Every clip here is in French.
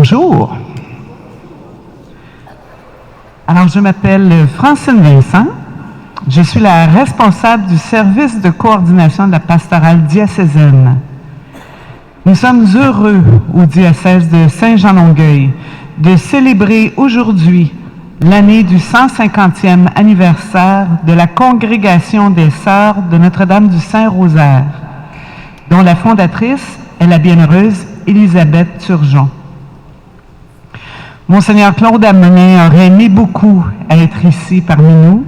Bonjour. Alors, je m'appelle Francine Vincent. Je suis la responsable du service de coordination de la pastorale diocésaine. Nous sommes heureux au diocèse de Saint-Jean-Longueuil de célébrer aujourd'hui l'année du 150e anniversaire de la Congrégation des Sœurs de Notre-Dame du Saint-Rosaire, dont la fondatrice est la bienheureuse Élisabeth Turgeon. Monseigneur Claude Amenet aurait aimé beaucoup être ici parmi nous,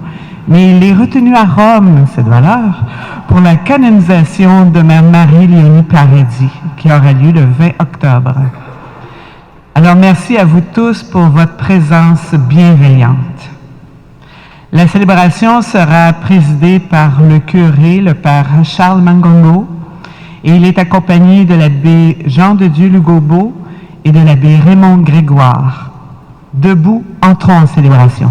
mais il est retenu à Rome, cette valeur, pour la canonisation de Mère Marie-Léonie Paradis, qui aura lieu le 20 octobre. Alors, merci à vous tous pour votre présence bienveillante. La célébration sera présidée par le curé, le père Charles Mangongo, et il est accompagné de l'abbé Jean de Dieu Lugobeau et de l'abbé Raymond Grégoire. Debout, entrons en célébration.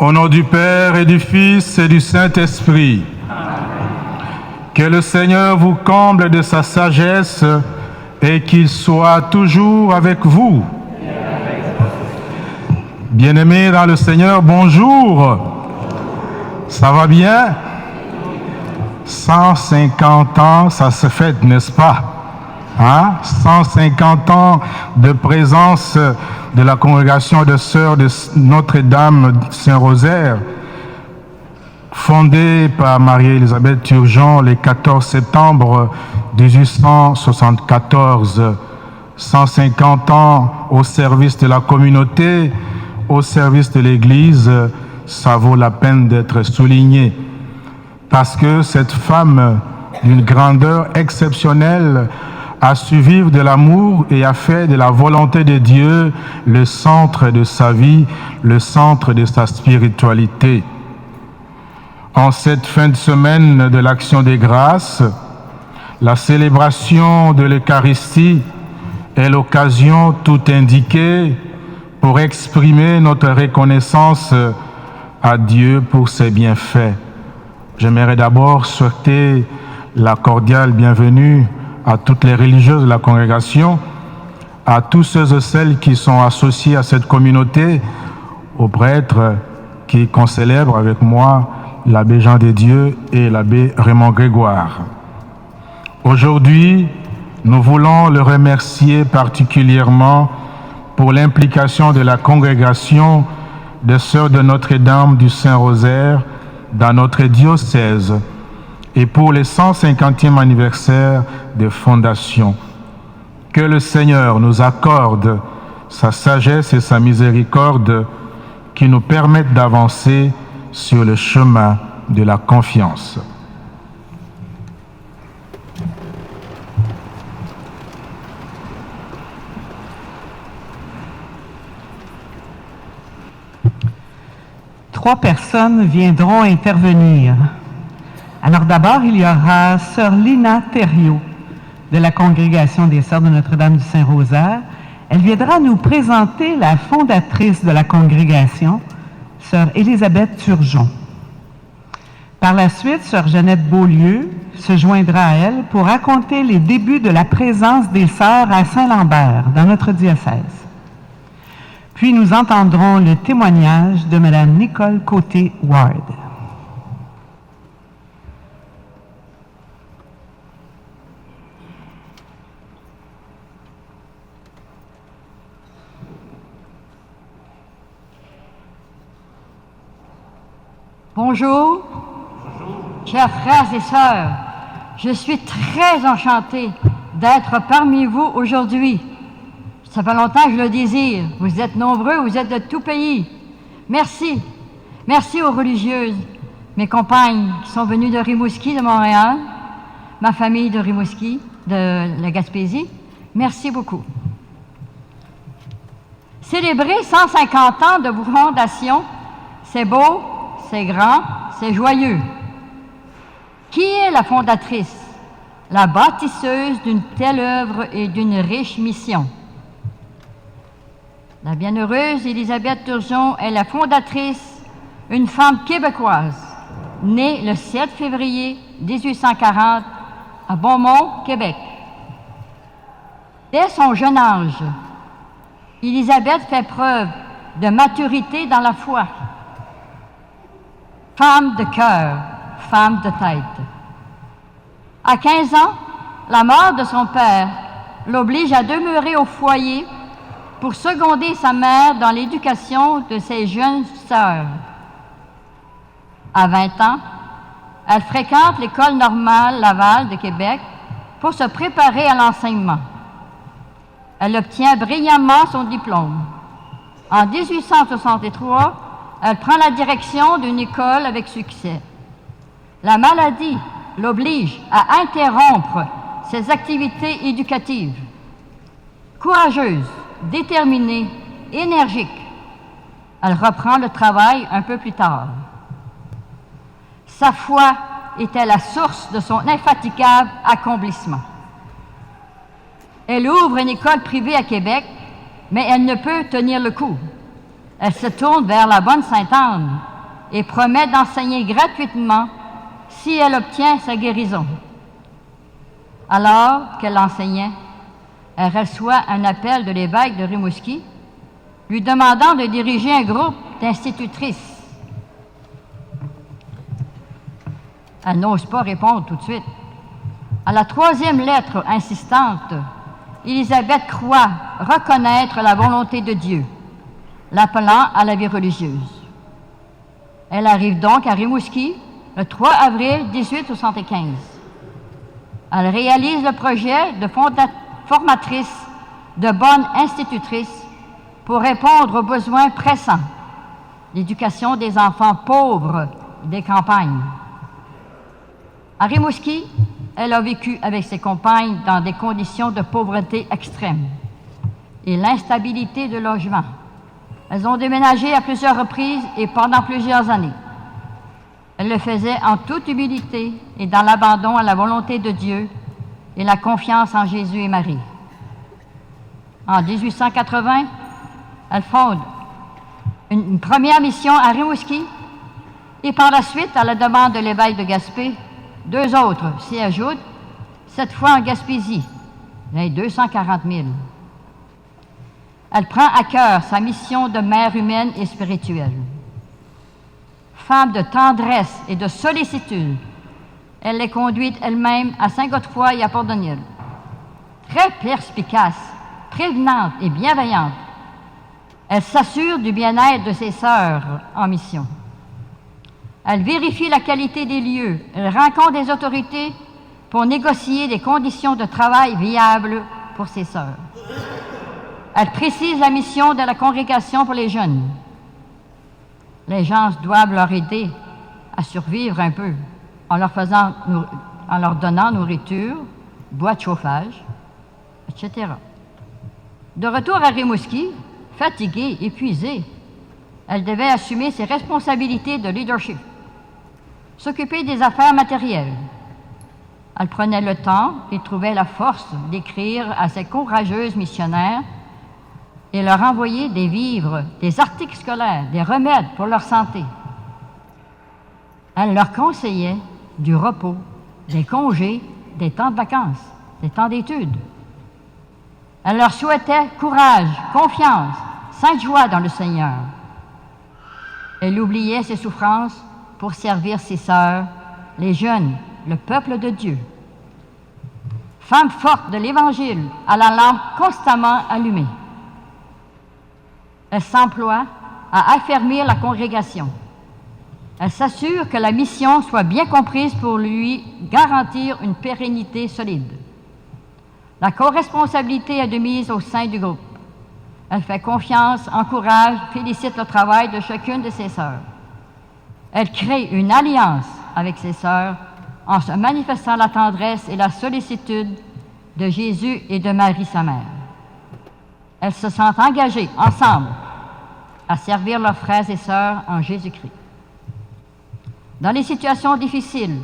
Au nom du Père et du Fils et du Saint-Esprit. Que le Seigneur vous comble de sa sagesse et qu'il soit toujours avec vous. Bien-aimés dans le Seigneur, bonjour. Ça va bien? 150 ans, ça se fête, n'est-ce pas? 150 ans de présence de la congrégation de sœurs de Notre-Dame Saint-Rosaire, fondée par Marie-Élisabeth Turgeon le 14 septembre 1874. 150 ans au service de la communauté, au service de l'Église, ça vaut la peine d'être souligné. Parce que cette femme d'une grandeur exceptionnelle a su vivre de l'amour et a fait de la volonté de Dieu le centre de sa vie, le centre de sa spiritualité. En cette fin de semaine de l'Action des Grâces, la célébration de l'Eucharistie est l'occasion tout indiquée pour exprimer notre reconnaissance à Dieu pour ses bienfaits. J'aimerais d'abord souhaiter la cordiale bienvenue à toutes les religieuses de la congrégation, à tous ceux et celles qui sont associés à cette communauté, aux prêtres qu'on célèbre avec moi, l'abbé Jean de Dieu et l'abbé Raymond Grégoire. Aujourd'hui, nous voulons le remercier particulièrement pour l'implication de la congrégation des Sœurs de Notre-Dame du Saint-Rosaire dans notre diocèse et pour le 150e anniversaire de fondation. Que le Seigneur nous accorde sa sagesse et sa miséricorde qui nous permettent d'avancer sur le chemin de la confiance. Trois personnes viendront intervenir. Alors d'abord, il y aura Sœur Lina Thériault de la Congrégation des Sœurs de Notre-Dame du Saint-Rosaire. Elle viendra nous présenter la fondatrice de la congrégation, Sœur Élisabeth Turgeon. Par la suite, Sœur Jeannette Beaulieu se joindra à elle pour raconter les débuts de la présence des Sœurs à Saint-Lambert, dans notre diocèse. Puis nous entendrons le témoignage de Mme Nicole Côté-Ward. Bonjour, chers frères et sœurs, je suis très enchantée d'être parmi vous aujourd'hui. Ça fait longtemps que je le désire. Vous êtes nombreux, vous êtes de tout pays. Merci. Merci aux religieuses, mes compagnes qui sont venues de Rimouski, de Montréal, ma famille de Rimouski, de la Gaspésie. Merci beaucoup. Célébrer 150 ans de fondation, c'est beau, c'est grand, c'est joyeux. Qui est la fondatrice, la bâtisseuse d'une telle œuvre et d'une riche mission? La bienheureuse Élisabeth Turgeon est la fondatrice, une femme québécoise, née le 7 février 1840 à Beaumont, Québec. Dès son jeune âge, Élisabeth fait preuve de maturité dans la foi. Femme de cœur, femme de tête. À 15 ans, la mort de son père l'oblige à demeurer au foyer pour seconder sa mère dans l'éducation de ses jeunes sœurs. À 20 ans, elle fréquente l'École normale Laval de Québec pour se préparer à l'enseignement. Elle obtient brillamment son diplôme. En 1863, elle prend la direction d'une école avec succès. La maladie l'oblige à interrompre ses activités éducatives. Courageuse, déterminée, énergique, elle reprend le travail un peu plus tard. Sa foi était la source de son infatigable accomplissement. Elle ouvre une école privée à Québec, mais elle ne peut tenir le coup. Elle se tourne vers la bonne Sainte-Anne et promet d'enseigner gratuitement si elle obtient sa guérison. Alors qu'elle enseignait, elle reçoit un appel de l'évêque de Rimouski lui demandant de diriger un groupe d'institutrices. Elle n'ose pas répondre tout de suite. À la troisième lettre insistante, Élisabeth croit reconnaître la volonté de Dieu, l'appelant à la vie religieuse. Elle arrive donc à Rimouski le 3 avril 1875. Elle réalise le projet de formatrice de bonne institutrice pour répondre aux besoins pressants, l'éducation des enfants pauvres des campagnes. À Rimouski, elle a vécu avec ses compagnes dans des conditions de pauvreté extrême et l'instabilité de logement. Elles ont déménagé à plusieurs reprises et pendant plusieurs années. Elles le faisaient en toute humilité et dans l'abandon à la volonté de Dieu et la confiance en Jésus et Marie. En 1880, elle fonde une première mission à Rimouski et par la suite, à la demande de l'évêque de Gaspé, 2 autres s'y ajoutent, cette fois en Gaspésie, les 240 000. Elle prend à cœur sa mission de mère humaine et spirituelle. Femme de tendresse et de sollicitude, elle est conduite elle-même à Saint-Godefroy et à Port-Daniel. Très perspicace, prévenante et bienveillante, elle s'assure du bien-être de ses sœurs en mission. Elle vérifie la qualité des lieux. Elle rencontre des autorités pour négocier des conditions de travail viables pour ses sœurs. Elle précise la mission de la congrégation pour les jeunes. Les gens doivent leur aider à survivre un peu en leur donnant nourriture, bois de chauffage, etc. De retour à Rimouski, fatiguée, épuisée, elle devait assumer ses responsabilités de leadership, s'occuper des affaires matérielles. Elle prenait le temps et trouvait la force d'écrire à ses courageuses missionnaires et leur envoyer des vivres, des articles scolaires, des remèdes pour leur santé. Elle leur conseillait du repos, des congés, des temps de vacances, des temps d'études. Elle leur souhaitait courage, confiance, sainte joie dans le Seigneur. Elle oubliait ses souffrances pour servir ses sœurs, les jeunes, le peuple de Dieu. Femme forte de l'Évangile, à la lampe constamment allumée. Elle s'emploie à affermir la congrégation. Elle s'assure que la mission soit bien comprise pour lui garantir une pérennité solide. La co-responsabilité est de mise au sein du groupe. Elle fait confiance, encourage, félicite le travail de chacune de ses sœurs. Elle crée une alliance avec ses sœurs en se manifestant la tendresse et la sollicitude de Jésus et de Marie, sa mère. Elles se sentent engagées ensemble à servir leurs frères et sœurs en Jésus-Christ. Dans les situations difficiles,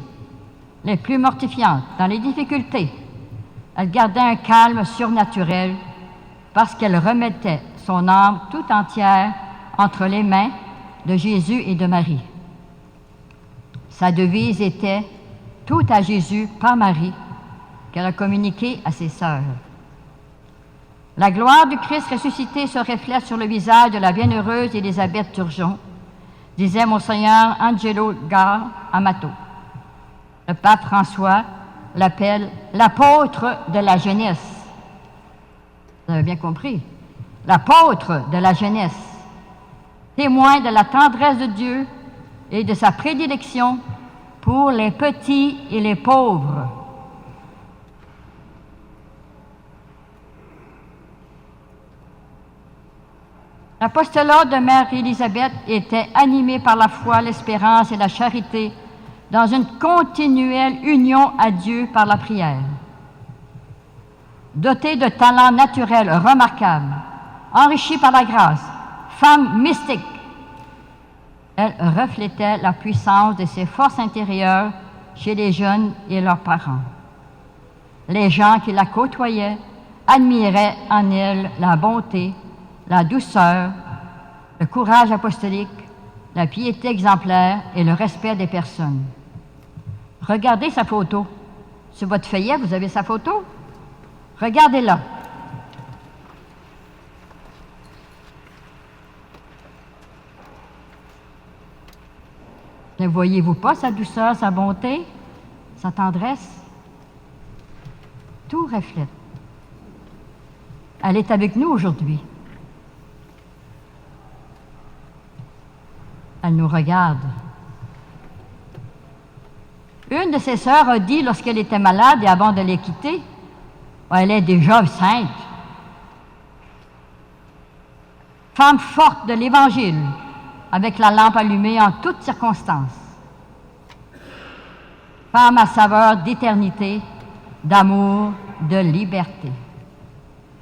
les plus mortifiantes, dans les difficultés, elle gardait un calme surnaturel parce qu'elle remettait son âme tout entière entre les mains de Jésus et de Marie. Sa devise était « Tout à Jésus par Marie » qu'elle a communiqué à ses sœurs. La gloire du Christ ressuscité se reflète sur le visage de la bienheureuse Élisabeth Turgeon, disait Monseigneur Angelo Gar Amato. Le pape François l'appelle l'apôtre de la jeunesse. Vous avez bien compris. L'apôtre de la jeunesse, témoin de la tendresse de Dieu et de sa prédilection pour les petits et les pauvres. L'apostolat de Mère Élisabeth était animé par la foi, l'espérance et la charité dans une continuelle union à Dieu par la prière. Dotée de talents naturels remarquables, enrichie par la grâce, femme mystique, elle reflétait la puissance de ses forces intérieures chez les jeunes et leurs parents. Les gens qui la côtoyaient admiraient en elle la bonté, la douceur, le courage apostolique, la piété exemplaire et le respect des personnes. Regardez sa photo. Sur votre feuillet, vous avez sa photo? Regardez-la. Ne voyez-vous pas sa douceur, sa bonté, sa tendresse? Tout reflète. Elle est avec nous aujourd'hui. Elle nous regarde. Une de ses sœurs a dit, lorsqu'elle était malade et avant de les quitter, elle est déjà sainte. Femme forte de l'Évangile, avec la lampe allumée en toutes circonstances. Femme à saveur d'éternité, d'amour, de liberté.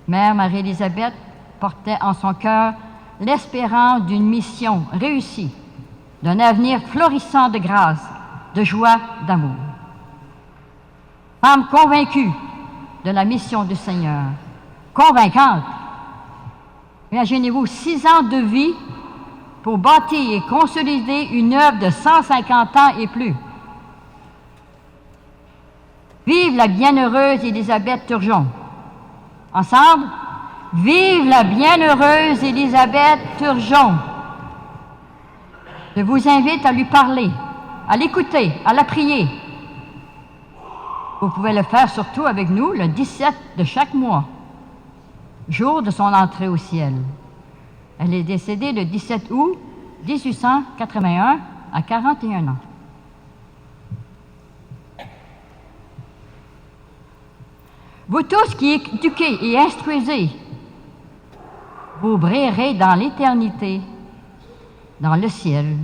Mère Marie-Élisabeth portait en son cœur l'espérance d'une mission réussie, d'un avenir florissant de grâce, de joie, d'amour. Femme convaincue de la mission du Seigneur, convaincante. Imaginez-vous 6 ans de vie pour bâtir et consolider une œuvre de 150 ans et plus. Vive la bienheureuse Élisabeth Turgeon. Ensemble, vive la bienheureuse Élisabeth Turgeon. Je vous invite à lui parler, à l'écouter, à la prier. Vous pouvez le faire surtout avec nous le 17 de chaque mois, jour de son entrée au ciel. Elle est décédée le 17 août 1881 à 41 ans. Vous tous qui éduquez et instruisez, vous brillerez dans l'éternité, dans le ciel.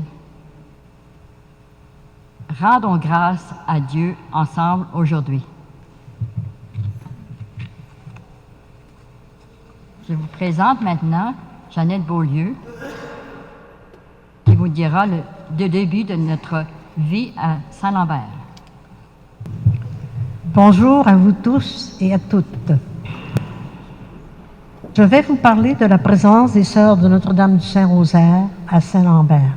Rendons grâce à Dieu ensemble aujourd'hui. Je vous présente maintenant Jeannette Beaulieu, qui vous dira le début de notre vie à Saint-Lambert. Bonjour à vous tous et à toutes. Je vais vous parler de la présence des Sœurs de Notre-Dame du Saint-Rosaire à Saint-Lambert.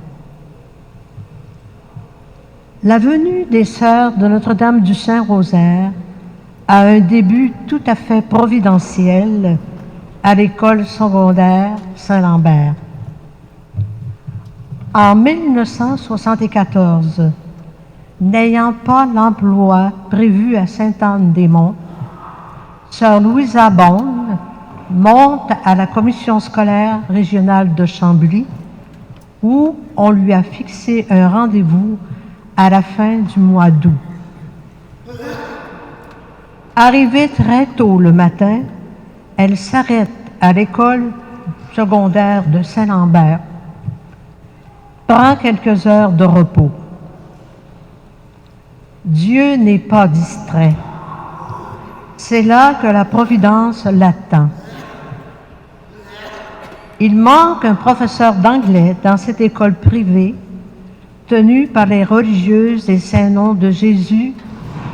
La venue des Sœurs de Notre-Dame du Saint-Rosaire a un début tout à fait providentiel à l'école secondaire Saint-Lambert. En 1974, n'ayant pas l'emploi prévu à Sainte-Anne-des-Monts, Sœur Louisa Bond monte à la commission scolaire régionale de Chambly, où on lui a fixé un rendez-vous à la fin du mois d'août. Arrivée très tôt le matin, elle s'arrête à l'école secondaire de Saint-Lambert, prend quelques heures de repos. Dieu n'est pas distrait. C'est là que la providence l'attend. Il manque un professeur d'anglais dans cette école privée tenue par les religieuses des saints noms de Jésus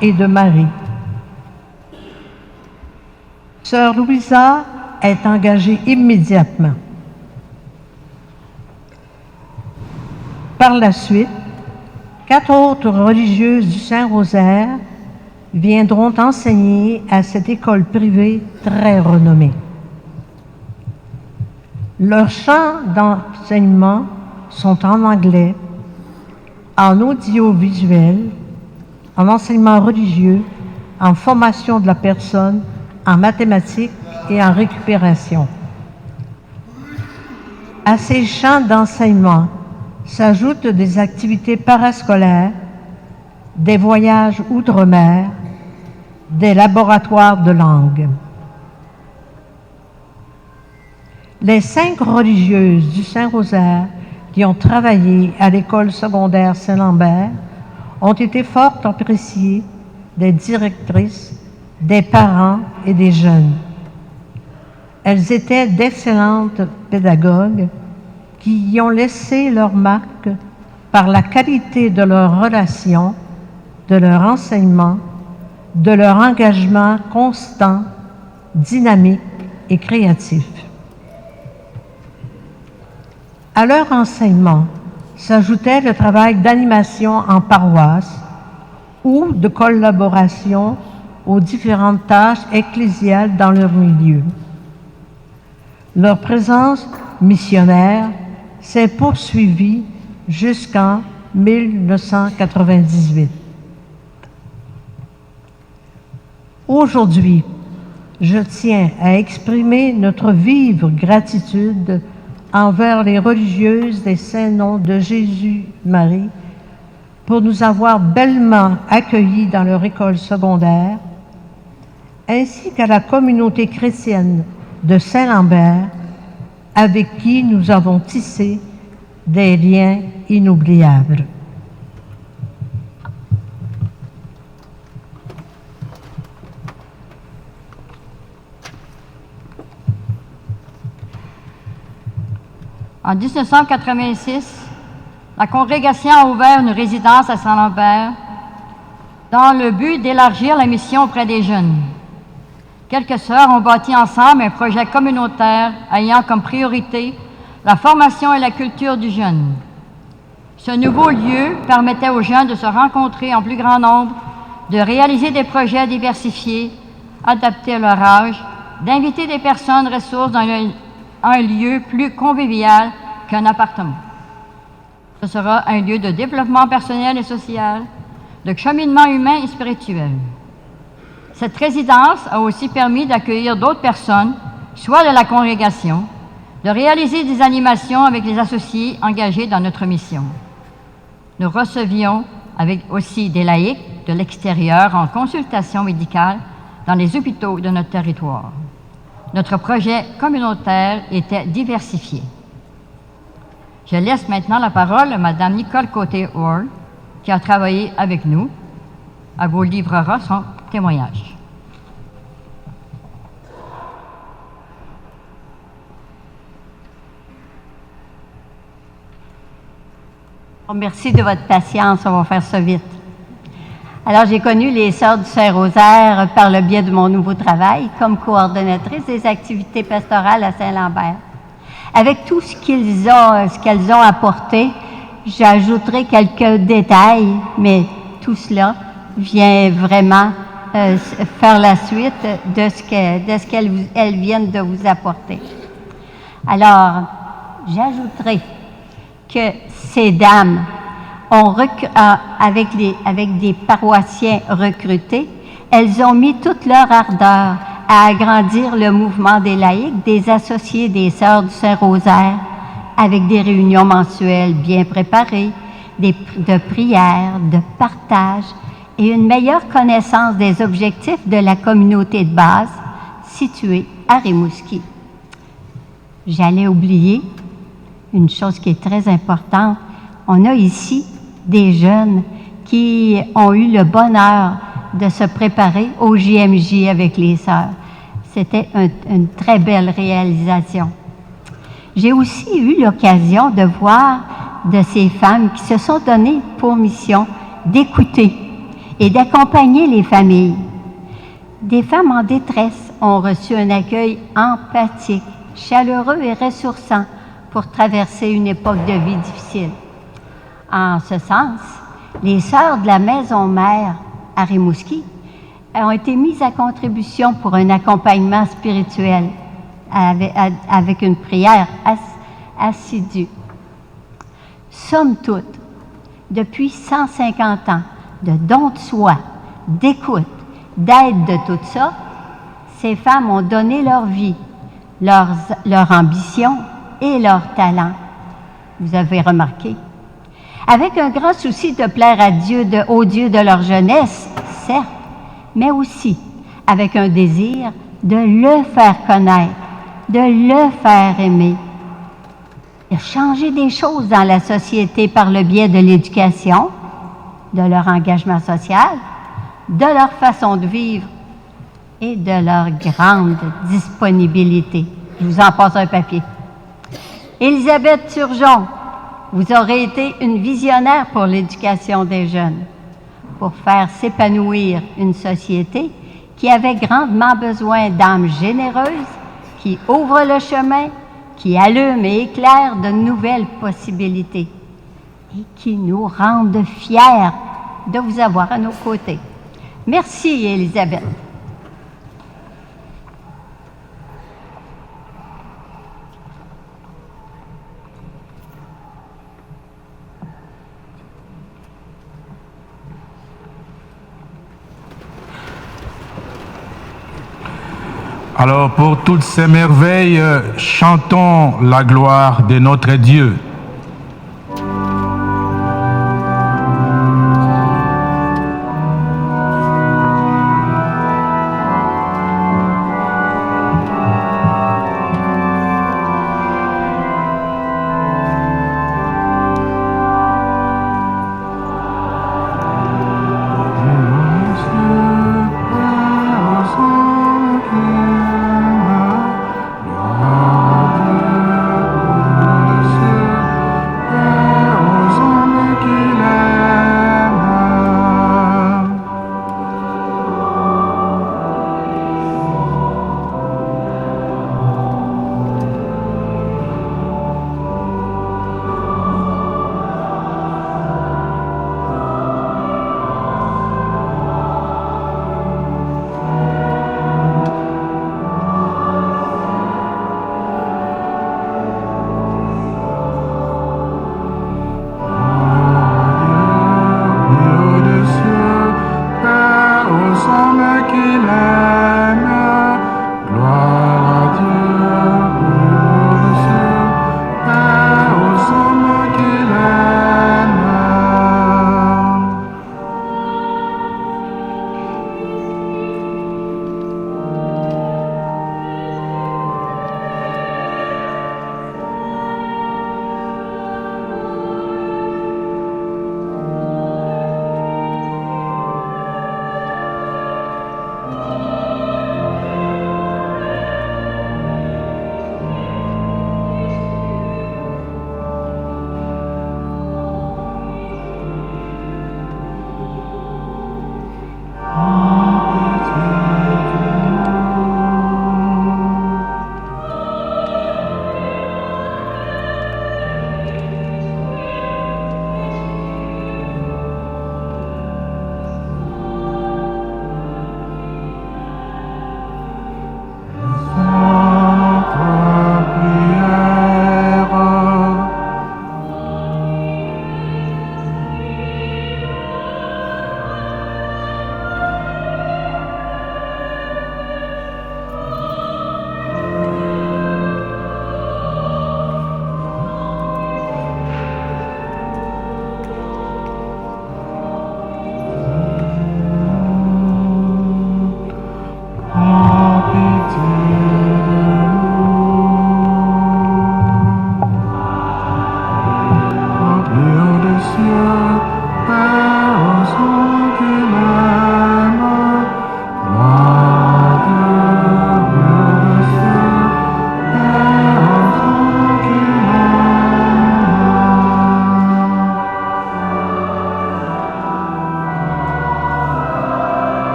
et de Marie. Sœur Louisa est engagée immédiatement. Par la suite, 4 autres religieuses du Saint-Rosaire viendront enseigner à cette école privée très renommée. Leurs champs d'enseignement sont en anglais, en audiovisuel, en enseignement religieux, en formation de la personne, en mathématiques et en récupération. À ces champs d'enseignement s'ajoutent des activités parascolaires, des voyages outre-mer, des laboratoires de langue. Les 5 religieuses du Saint-Rosaire qui ont travaillé à l'école secondaire Saint-Lambert ont été fort appréciées des directrices, des parents et des jeunes. Elles étaient d'excellentes pédagogues qui y ont laissé leur marque par la qualité de leurs relations, de leur enseignement, de leur engagement constant, dynamique et créatif. À leur enseignement s'ajoutait le travail d'animation en paroisse ou de collaboration aux différentes tâches ecclésiales dans leur milieu. Leur présence missionnaire s'est poursuivie jusqu'en 1998. Aujourd'hui, je tiens à exprimer notre vive gratitude envers les religieuses des Saints Noms de Jésus-Marie pour nous avoir bellement accueillis dans leur école secondaire, ainsi qu'à la communauté chrétienne de Saint-Lambert, avec qui nous avons tissé des liens inoubliables. En 1986, la congrégation a ouvert une résidence à Saint-Lambert dans le but d'élargir la mission auprès des jeunes. Quelques sœurs ont bâti ensemble un projet communautaire ayant comme priorité la formation et la culture du jeune. Ce nouveau lieu permettait aux jeunes de se rencontrer en plus grand nombre, de réaliser des projets diversifiés, adaptés à leur âge, d'inviter des personnes ressources dans un lieu plus convivial qu'un appartement. Ce sera un lieu de développement personnel et social, de cheminement humain et spirituel. Cette résidence a aussi permis d'accueillir d'autres personnes, soit de la congrégation, de réaliser des animations avec les associés engagés dans notre mission. Nous recevions avec aussi des laïcs de l'extérieur en consultation médicale dans les hôpitaux de notre territoire. Notre projet communautaire était diversifié. Je laisse maintenant la parole à Mme Nicole Côté-Orr, qui a travaillé avec nous. Elle vous livrera son témoignage. Merci de votre patience, on va faire ça vite. Alors, j'ai connu les Sœurs du Saint-Rosaire par le biais de mon nouveau travail comme coordonnatrice des activités pastorales à Saint-Lambert. Avec tout ce qu'elles ont apporté, j'ajouterai quelques détails, mais tout cela vient vraiment faire la suite de ce qu'elles viennent de vous apporter. Alors, j'ajouterai que ces dames ont avec des paroissiens recrutés, elles ont mis toute leur ardeur à agrandir le mouvement des laïcs, des associés des Sœurs du Saint-Rosaire, avec des réunions mensuelles bien préparées, de prières, de partage et une meilleure connaissance des objectifs de la communauté de base située à Rimouski. J'allais oublier une chose qui est très importante. On a ici des jeunes qui ont eu le bonheur de se préparer au JMJ avec les sœurs. C'était une très belle réalisation. J'ai aussi eu l'occasion de voir de ces femmes qui se sont données pour mission d'écouter et d'accompagner les familles. Des femmes en détresse ont reçu un accueil empathique, chaleureux et ressourçant pour traverser une époque de vie difficile. En ce sens, les Sœurs de la Maison Mère à Rimouski ont été mises à contribution pour un accompagnement spirituel avec une prière assidue. Somme toute, depuis 150 ans de don de soi, d'écoute, d'aide de tout ça, ces femmes ont donné leur vie, leur ambition et leur talent. Vous avez remarqué. Avec un grand souci de plaire à Dieu, au Dieu de leur jeunesse, certes, mais aussi avec un désir de le faire connaître, de le faire aimer, de changer des choses dans la société par le biais de l'éducation, de leur engagement social, de leur façon de vivre et de leur grande disponibilité. Je vous en passe un papier. Élisabeth Turgeon, vous aurez été une visionnaire pour l'éducation des jeunes, pour faire s'épanouir une société qui avait grandement besoin d'âmes généreuses, qui ouvrent le chemin, qui allument et éclairent de nouvelles possibilités. et qui nous rendent fiers de vous avoir à nos côtés. Merci, Élisabeth. Alors pour toutes ces merveilles, chantons la gloire de notre Dieu.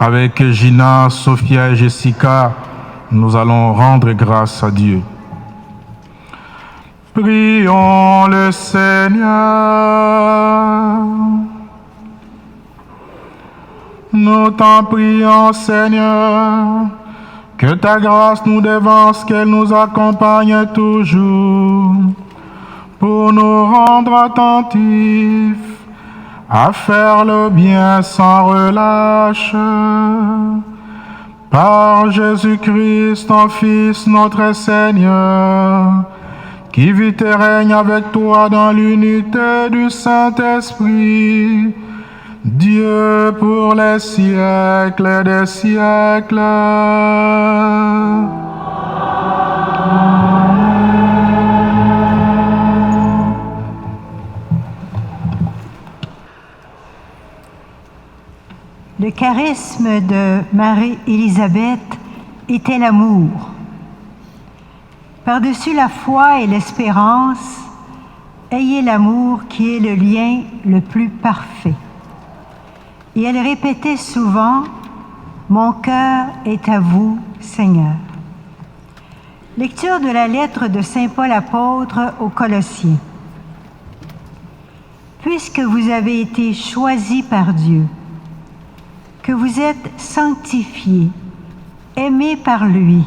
Avec Gina, Sophia et Jessica, nous allons rendre grâce à Dieu. Prions le Seigneur. Nous t'en prions, Seigneur, que ta grâce nous dévance, qu'elle nous accompagne toujours, pour nous rendre attentifs à faire le bien sans relâche. Par Jésus-Christ, ton Fils, notre Seigneur, qui vit et règne avec toi dans l'unité du Saint-Esprit, Dieu pour les siècles des siècles. Le charisme de Marie-Élisabeth était l'amour. Par-dessus la foi et l'espérance, ayez l'amour qui est le lien le plus parfait. Et elle répétait souvent, « Mon cœur est à vous, Seigneur ». Lecture de la lettre de Saint Paul apôtre aux Colossiens. Puisque vous avez été choisis par Dieu, que vous êtes sanctifiés, aimés par lui,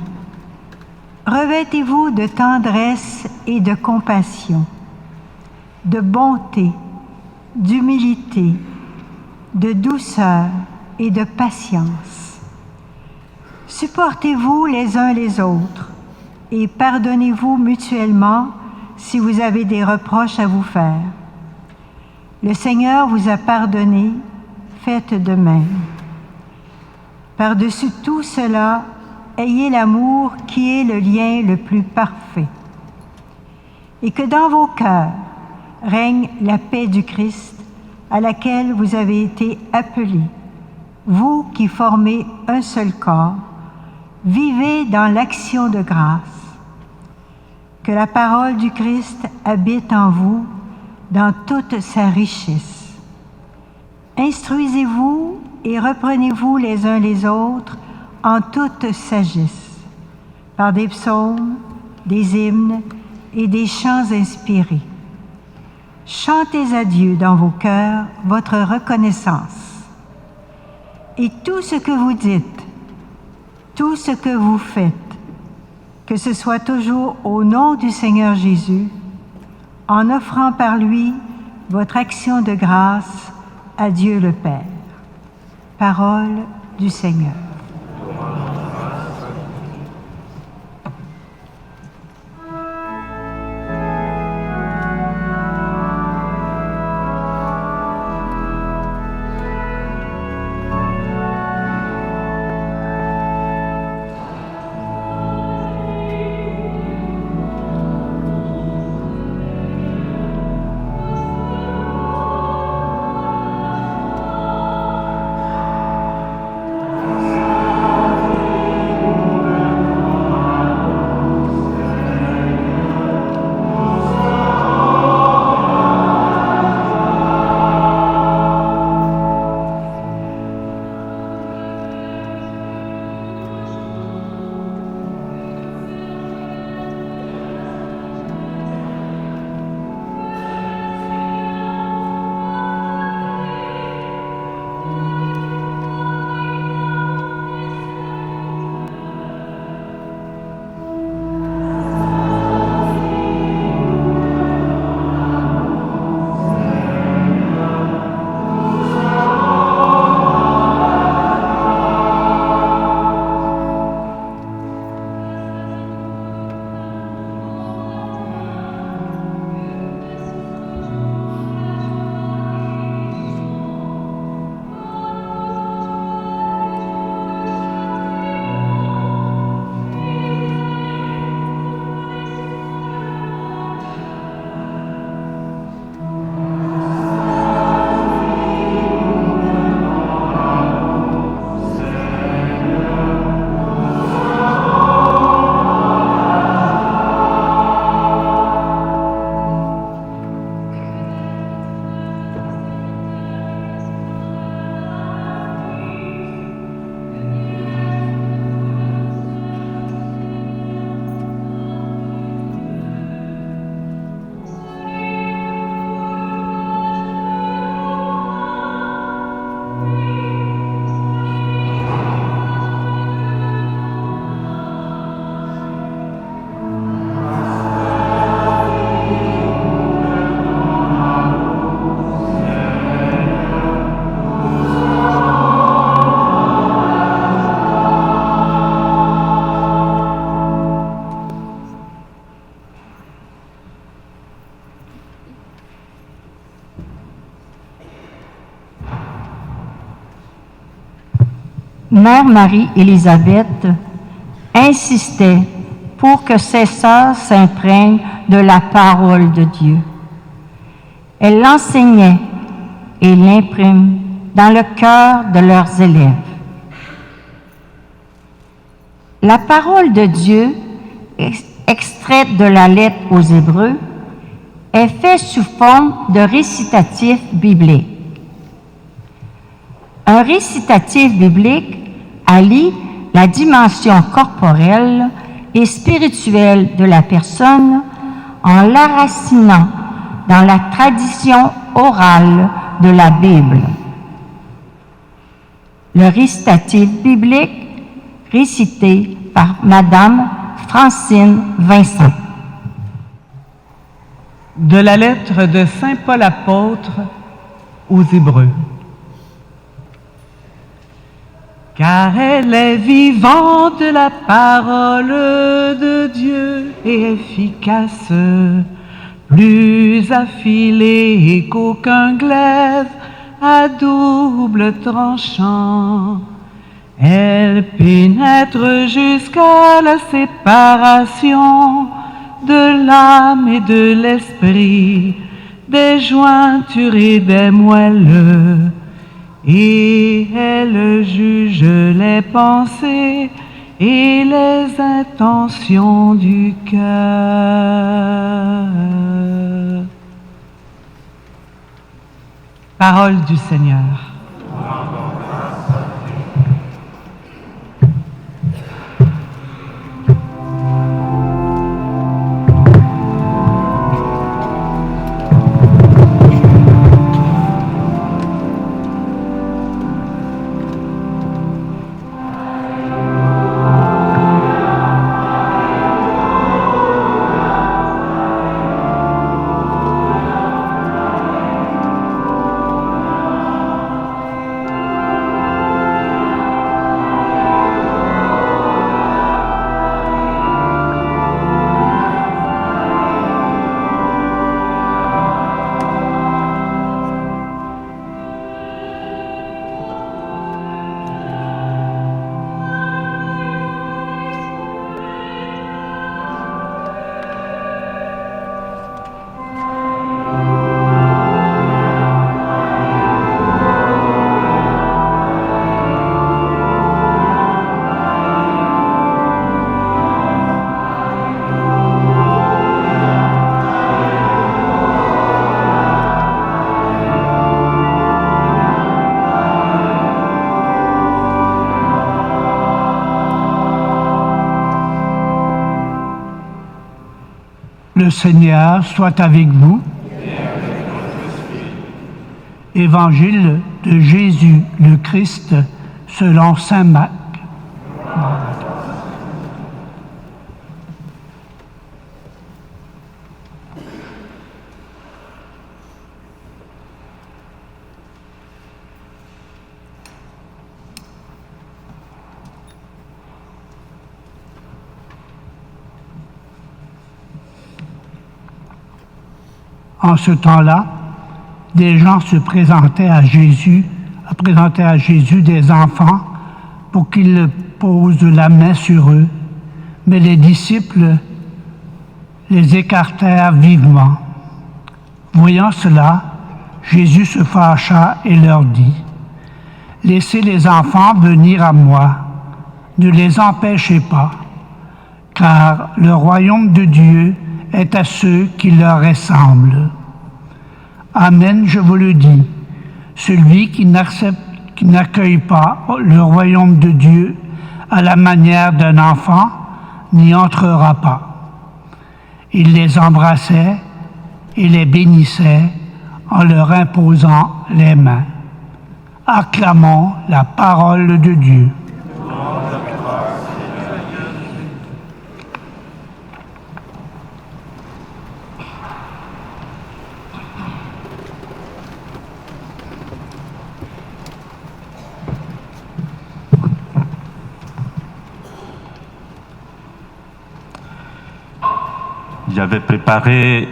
revêtez-vous de tendresse et de compassion, de bonté, d'humilité, de douceur et de patience. Supportez-vous les uns les autres et pardonnez-vous mutuellement si vous avez des reproches à vous faire. Le Seigneur vous a pardonné, faites de même. Par-dessus tout cela, ayez l'amour qui est le lien le plus parfait. Et que dans vos cœurs règne la paix du Christ à laquelle vous avez été appelés, vous qui formez un seul corps, vivez dans l'action de grâce. Que la parole du Christ habite en vous dans toute sa richesse. Instruisez-vous et reprenez-vous les uns les autres en toute sagesse, par des psaumes, des hymnes et des chants inspirés. Chantez à Dieu dans vos cœurs votre reconnaissance. Et tout ce que vous dites, tout ce que vous faites, que ce soit toujours au nom du Seigneur Jésus, en offrant par lui votre action de grâce à Dieu le Père. Parole du Seigneur. Mère Marie-Élisabeth insistait pour que ses sœurs s'imprègnent de la parole de Dieu. Elle l'enseignait et l'imprime dans le cœur de leurs élèves. La parole de Dieu, extraite de la lettre aux Hébreux, est faite sous forme de récitatif biblique. Un récitatif biblique allie la dimension corporelle et spirituelle de la personne en l'enracinant dans la tradition orale de la Bible. Le récitatif biblique récité par Madame Francine Vincent. De la lettre de Saint Paul apôtre aux Hébreux. Car elle est vivante, la parole de Dieu, et efficace, plus affilée qu'aucun glaive à double tranchant. Elle pénètre jusqu'à la séparation de l'âme et de l'esprit, des jointures et des moelleux, et elle juge les pensées et les intentions du cœur. Parole du Seigneur. Le Seigneur soit avec vous. Évangile de Jésus le Christ selon saint Marc. En ce temps-là, des gens se présentaient à Jésus des enfants pour qu'il pose la main sur eux, mais les disciples les écartèrent vivement. Voyant cela, Jésus se fâcha et leur dit: « Laissez les enfants venir à moi, ne les empêchez pas, car le royaume de Dieu est à ceux qui leur ressemblent. Amen, je vous le dis, celui qui n'accueille pas le royaume de Dieu à la manière d'un enfant n'y entrera pas. » Il les embrassait et les bénissait en leur imposant les mains. Acclamons la parole de Dieu. J'avais préparé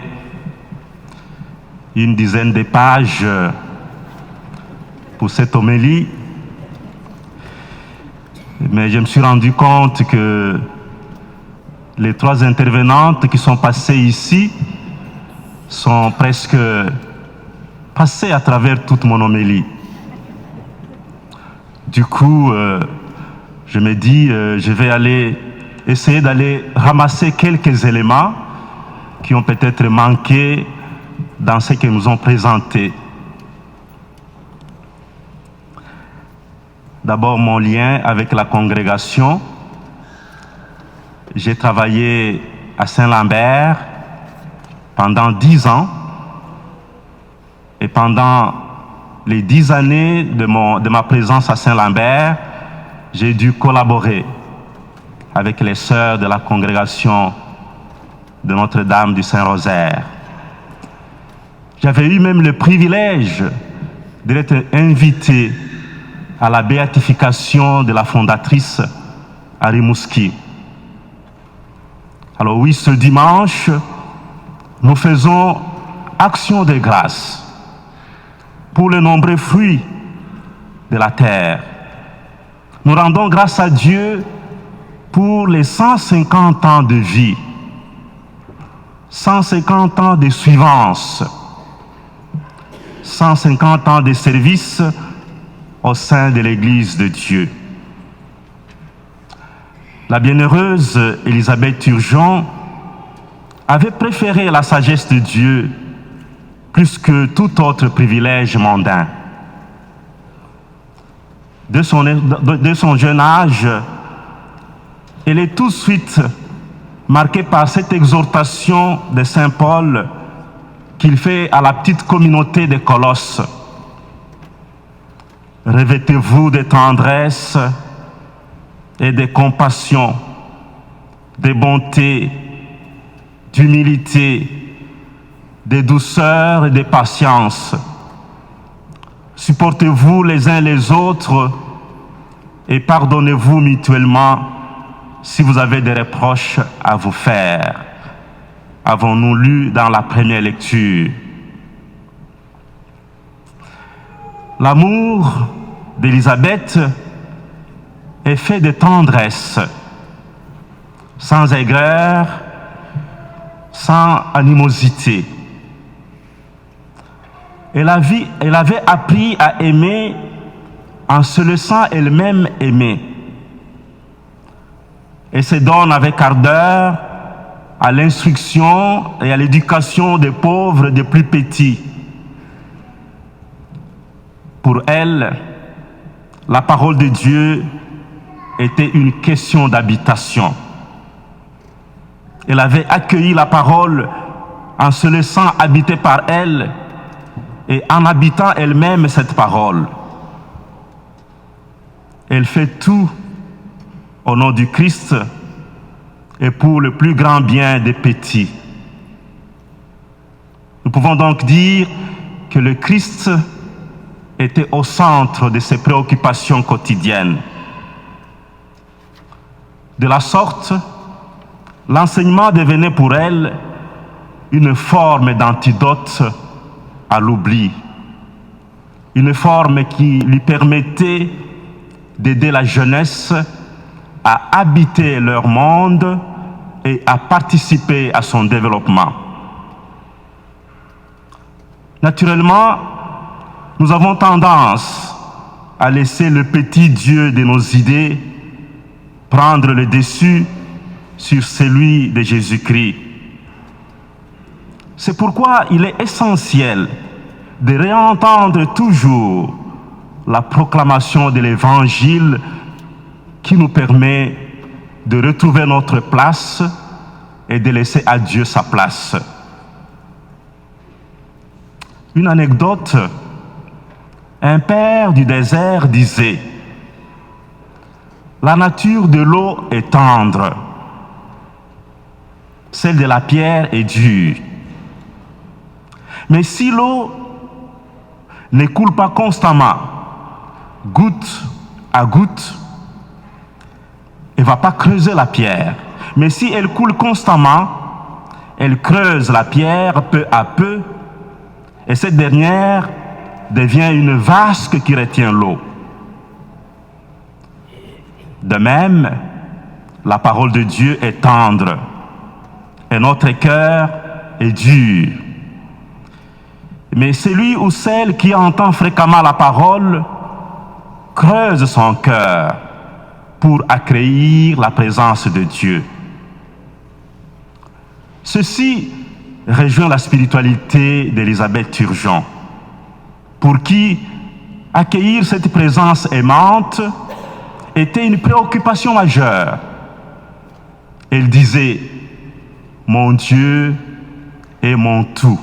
une dizaine de pages pour cette homélie, Mais je me suis rendu compte que les 3 intervenantes qui sont passées ici sont presque passées à travers toute mon homélie. Du coup, je me dis, je vais essayer d'aller ramasser quelques éléments qui ont peut-être manqué dans ce qu'ils nous ont présenté. D'abord, mon lien avec la congrégation. J'ai travaillé à Saint-Lambert pendant 10 ans. Et pendant les 10 années de ma présence à Saint-Lambert, j'ai dû collaborer avec les sœurs de la congrégation de Notre-Dame du Saint-Rosaire. J'avais eu même le privilège d'être invité à la béatification de la fondatrice à Rimouski. Alors oui, ce dimanche, nous faisons action de grâce pour les nombreux fruits de la terre. Nous rendons grâce à Dieu pour les 150 ans de vie, 150 ans de suivance, 150 ans de service au sein de l'Église de Dieu. La bienheureuse Élisabeth Turgeon avait préféré la sagesse de Dieu plus que tout autre privilège mondain. De son jeune âge, elle est tout de suite marquée par cette exhortation de Saint Paul qu'il fait à la petite communauté de Colosse. Revêtez-vous de tendresse et de compassion, de bonté, d'humilité, de douceur et de patience. Supportez-vous les uns les autres et pardonnez-vous mutuellement si vous avez des reproches à vous faire. Avons-nous lu dans la première lecture. L'amour d'Élisabeth est fait de tendresse, sans aigreur, sans animosité. Elle avait appris à aimer en se laissant elle-même aimer. Elle se donne avec ardeur à l'instruction et à l'éducation des pauvres et des plus petits. Pour elle, la parole de Dieu était une question d'habitation. Elle avait accueilli la parole en se laissant habiter par elle et en habitant elle-même cette parole. Elle fait tout au nom du Christ et pour le plus grand bien des petits. Nous pouvons donc dire que le Christ était au centre de ses préoccupations quotidiennes. De la sorte, l'enseignement devenait pour elle une forme d'antidote à l'oubli, une forme qui lui permettait d'aider la jeunesse à habiter leur monde et à participer à son développement. Naturellement, nous avons tendance à laisser le petit Dieu de nos idées prendre le dessus sur celui de Jésus-Christ. C'est pourquoi il est essentiel de réentendre toujours la proclamation de l'Évangile qui nous permet de retrouver notre place et de laisser à Dieu sa place. Une anecdote, un père du désert disait: la nature de l'eau est tendre, celle de la pierre est dure. Mais si l'eau ne coule pas constamment, goutte à goutte, elle ne va pas creuser la pierre. Mais si elle coule constamment, elle creuse la pierre peu à peu, et cette dernière devient une vasque qui retient l'eau. De même, la parole de Dieu est tendre et notre cœur est dur. Mais celui ou celle qui entend fréquemment la parole creuse son cœur pour accueillir la présence de Dieu. Ceci rejoint la spiritualité d'Élisabeth Turgeon, pour qui accueillir cette présence aimante était une préoccupation majeure. Elle disait « Mon Dieu est mon tout ».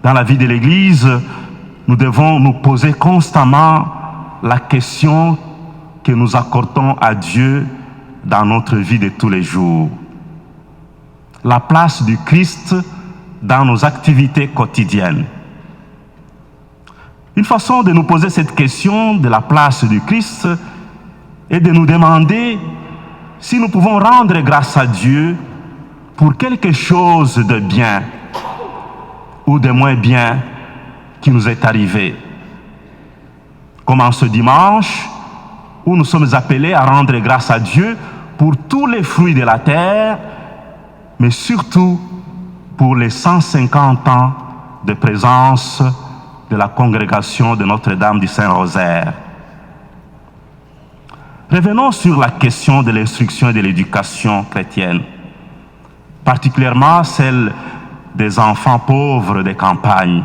Dans la vie de l'Église, nous devons nous poser constamment la question que nous accordons à Dieu dans notre vie de tous les jours. La place du Christ dans nos activités quotidiennes. Une façon de nous poser cette question de la place du Christ est de nous demander si nous pouvons rendre grâce à Dieu pour quelque chose de bien ou de moins bien qui nous est arrivé. Comme en ce dimanche où nous sommes appelés à rendre grâce à Dieu pour tous les fruits de la terre, mais surtout pour les 150 ans de présence de la congrégation de Notre-Dame du Saint-Rosaire. Revenons sur la question de l'instruction et de l'éducation chrétienne, particulièrement celle des enfants pauvres des campagnes.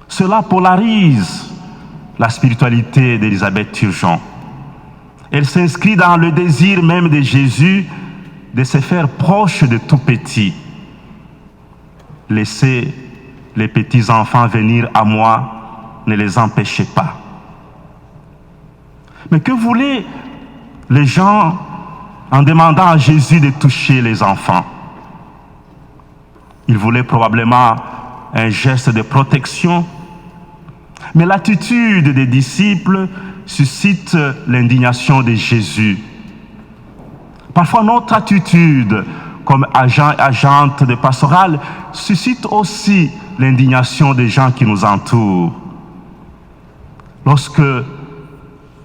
Cela polarise la spiritualité d'Élisabeth Turgeon. Elle s'inscrit dans le désir même de Jésus de se faire proche de tout petit. Laissez les petits enfants venir à moi, ne les empêchez pas. Mais que voulaient les gens en demandant à Jésus de toucher les enfants? Ils voulaient probablement un geste de protection, mais l'attitude des disciples suscite l'indignation de Jésus. Parfois, notre attitude comme agent et agente de pastoral suscite aussi l'indignation des gens qui nous entourent. Lorsque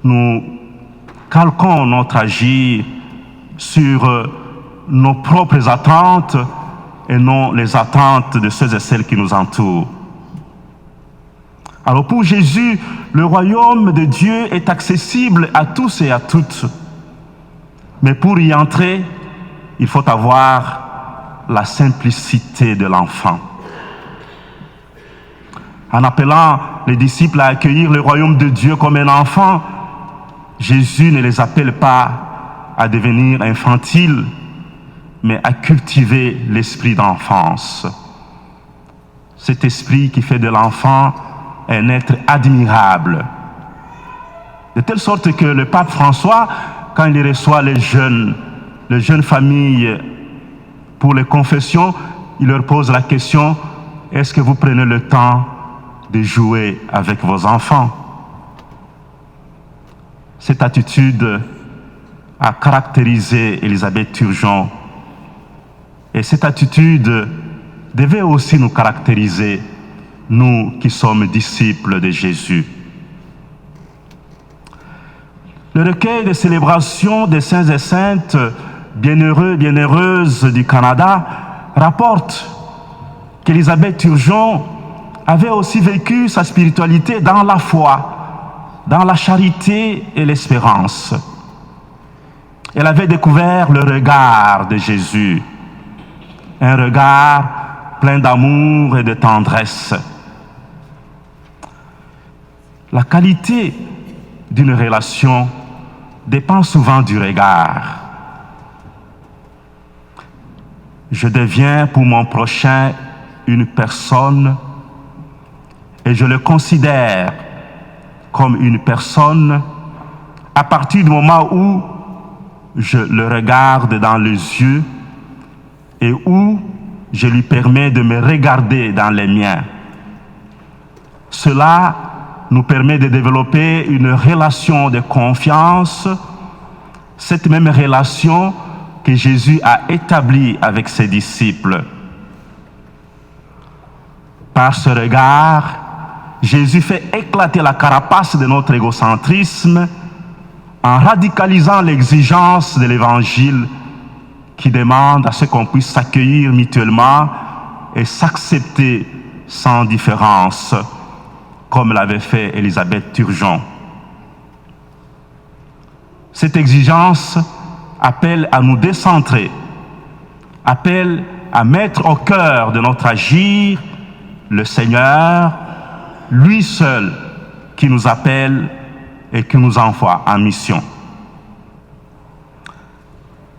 nous calquons notre agir sur nos propres attentes et non les attentes de ceux et celles qui nous entourent. Alors pour Jésus, le royaume de Dieu est accessible à tous et à toutes. Mais pour y entrer, il faut avoir la simplicité de l'enfant. En appelant les disciples à accueillir le royaume de Dieu comme un enfant, Jésus ne les appelle pas à devenir infantiles, mais à cultiver l'esprit d'enfance. Cet esprit qui fait de l'enfant un être admirable. De telle sorte que le pape François, quand il reçoit les jeunes familles pour les confessions, il leur pose la question, est-ce que vous prenez le temps de jouer avec vos enfants? Cette attitude a caractérisé Élisabeth Turgeon. Et cette attitude devait aussi nous caractériser, nous qui sommes disciples de Jésus. Le recueil de célébration des saints et saintes, bienheureux, bienheureuses du Canada, rapporte qu'Élisabeth Turgeon avait aussi vécu sa spiritualité dans la foi, dans la charité et l'espérance. Elle avait découvert le regard de Jésus, un regard plein d'amour et de tendresse. La qualité d'une relation dépend souvent du regard. Je deviens pour mon prochain une personne et je le considère comme une personne à partir du moment où je le regarde dans les yeux et où je lui permets de me regarder dans les miens. Cela nous permet de développer une relation de confiance, cette même relation que Jésus a établie avec ses disciples. Par ce regard, Jésus fait éclater la carapace de notre égocentrisme en radicalisant l'exigence de l'Évangile qui demande à ce qu'on puisse s'accueillir mutuellement et s'accepter sans différence, comme l'avait fait Élisabeth Turgeon. Cette exigence appelle à nous décentrer, appelle à mettre au cœur de notre agir le Seigneur, lui seul qui nous appelle et qui nous envoie en mission.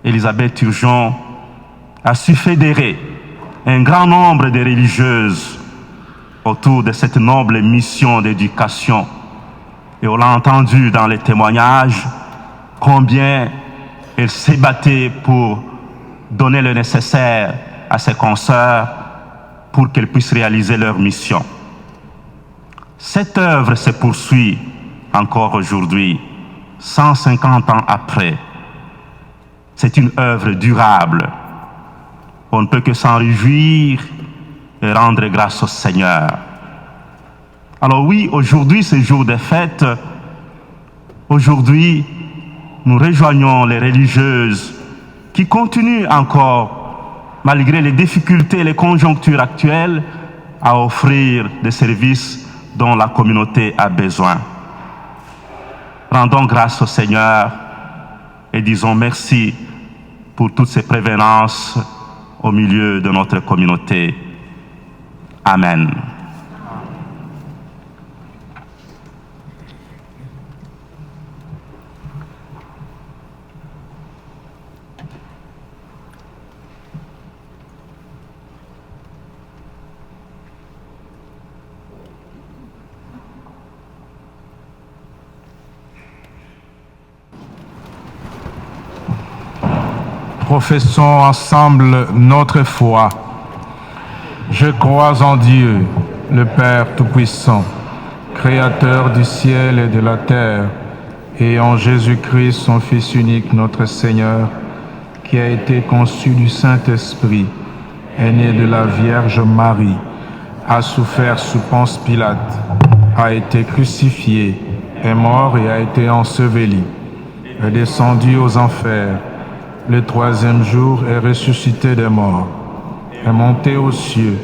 Élisabeth Turgeon a su fédérer un grand nombre de religieuses autour de cette noble mission d'éducation. Et on l'a entendu dans les témoignages combien elle s'est battue pour donner le nécessaire à ses consoeurs pour qu'elles puissent réaliser leur mission. Cette œuvre se poursuit encore aujourd'hui, 150 ans après. C'est une œuvre durable. On ne peut que s'en réjouir et rendre grâce au Seigneur. Alors oui, aujourd'hui, c'est jour de fête. Aujourd'hui, nous rejoignons les religieuses qui continuent encore, malgré les difficultés et les conjonctures actuelles, à offrir des services dont la communauté a besoin. Rendons grâce au Seigneur et disons merci pour toutes ces prévenances au milieu de notre communauté. Amen. Professons ensemble notre foi. Je crois en Dieu, le Père Tout-Puissant, Créateur du ciel et de la terre, et en Jésus-Christ, son Fils unique, notre Seigneur, qui a été conçu du Saint-Esprit, est né de la Vierge Marie, a souffert sous Ponce Pilate, a été crucifié, est mort et a été enseveli, est descendu aux enfers. Le troisième jour est ressuscité des morts, est monté aux cieux,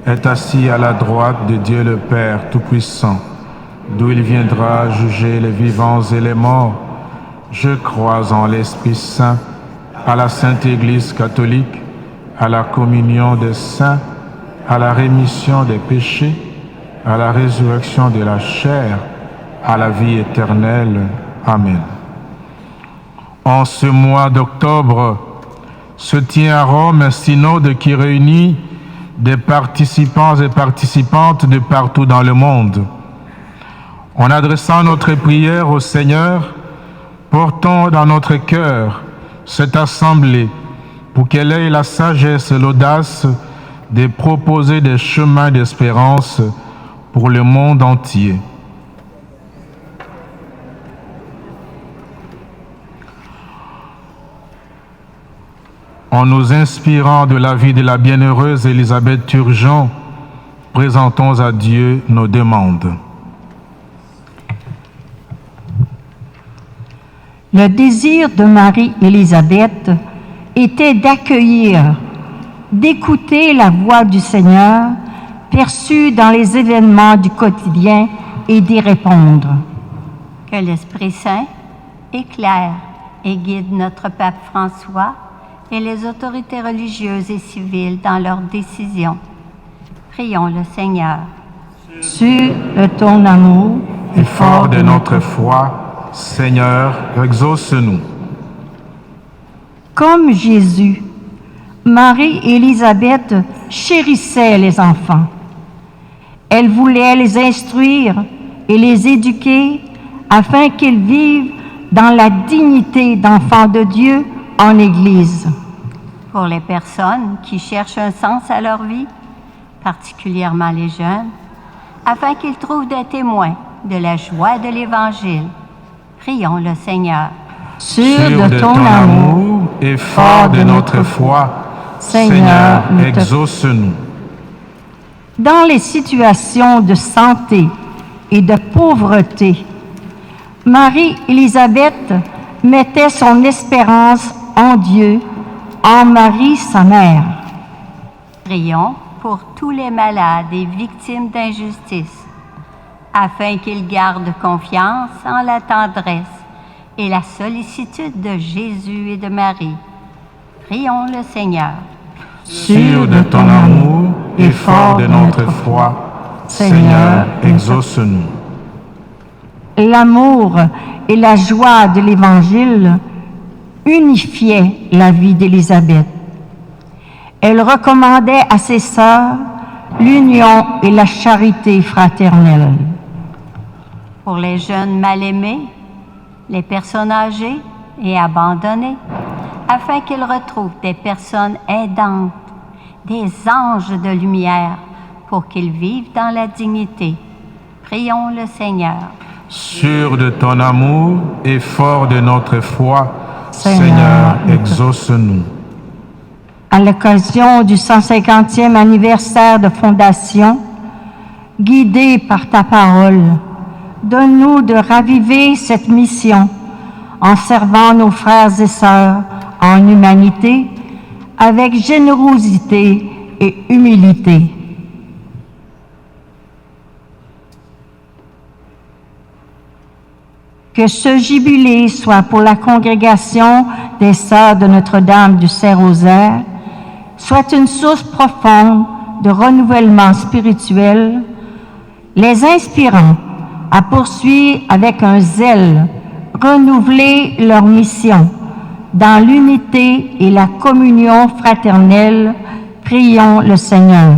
est assis à la droite de Dieu le Père Tout-Puissant, d'où il viendra juger les vivants et les morts. Je crois en l'Esprit Saint, à la Sainte Église catholique, à la communion des saints, à la rémission des péchés, à la résurrection de la chair, à la vie éternelle. Amen. En ce mois d'octobre, se tient à Rome un synode qui réunit des participants et participantes de partout dans le monde. En adressant notre prière au Seigneur, portons dans notre cœur cette assemblée pour qu'elle ait la sagesse et l'audace de proposer des chemins d'espérance pour le monde entier. En nous inspirant de la vie de la bienheureuse Élisabeth Turgeon, présentons à Dieu nos demandes. Le désir de Marie-Élisabeth était d'accueillir, d'écouter la voix du Seigneur perçue dans les événements du quotidien et d'y répondre. Que l'Esprit Saint éclaire et guide notre pape François et les autorités religieuses et civiles dans leurs décisions. Prions le Seigneur. Sûr de ton amour Et fort de notre foi, Seigneur, exauce-nous. Comme Jésus, Marie-Élisabeth chérissait les enfants. Elle voulait les instruire et les éduquer afin qu'ils vivent dans la dignité d'enfants de Dieu en Église. Pour les personnes qui cherchent un sens à leur vie, particulièrement les jeunes, afin qu'ils trouvent des témoins de la joie de l'Évangile, prions le Seigneur. Sûr de ton amour et fort de notre foi, Seigneur, exauce-nous. Dans les situations de santé et de pauvreté, Marie-Élisabeth mettait son espérance en Dieu, en Marie, sa mère. Prions pour tous les malades et victimes d'injustice, afin qu'ils gardent confiance en la tendresse et la sollicitude de Jésus et de Marie. Prions le Seigneur. Sûr de ton amour et fort de notre foi, Seigneur, exauce-nous. L'amour et la joie de l'Évangile unifiaient la vie d'Élisabeth. Elle recommandait à ses sœurs l'union et la charité fraternelle. Pour les jeunes mal-aimés, les personnes âgées et abandonnées, afin qu'ils retrouvent des personnes aidantes, des anges de lumière, pour qu'ils vivent dans la dignité. Prions le Seigneur. Sûr de ton amour et fort de notre foi, Seigneur, exauce-nous. À l'occasion du 150e anniversaire de fondation, guidés par ta parole, donne-nous de raviver cette mission en servant nos frères et sœurs en humanité avec générosité et humilité. Que ce jubilé soit pour la congrégation des Sœurs de Notre-Dame du Saint-Rosaire, soit une source profonde de renouvellement spirituel, les inspirant à poursuivre avec un zèle renouvelé leur mission dans l'unité et la communion fraternelle. Prions le Seigneur.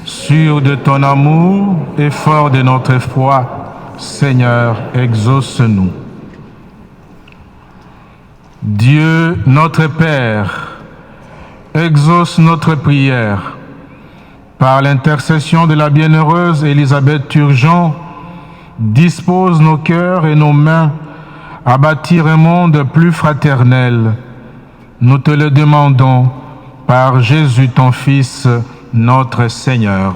Sûr de ton amour et fort de notre foi, Seigneur, exauce-nous. Dieu, notre Père, exauce notre prière. Par l'intercession de la bienheureuse Élisabeth Turgeon, dispose nos cœurs et nos mains à bâtir un monde plus fraternel. Nous te le demandons par Jésus, ton Fils, notre Seigneur.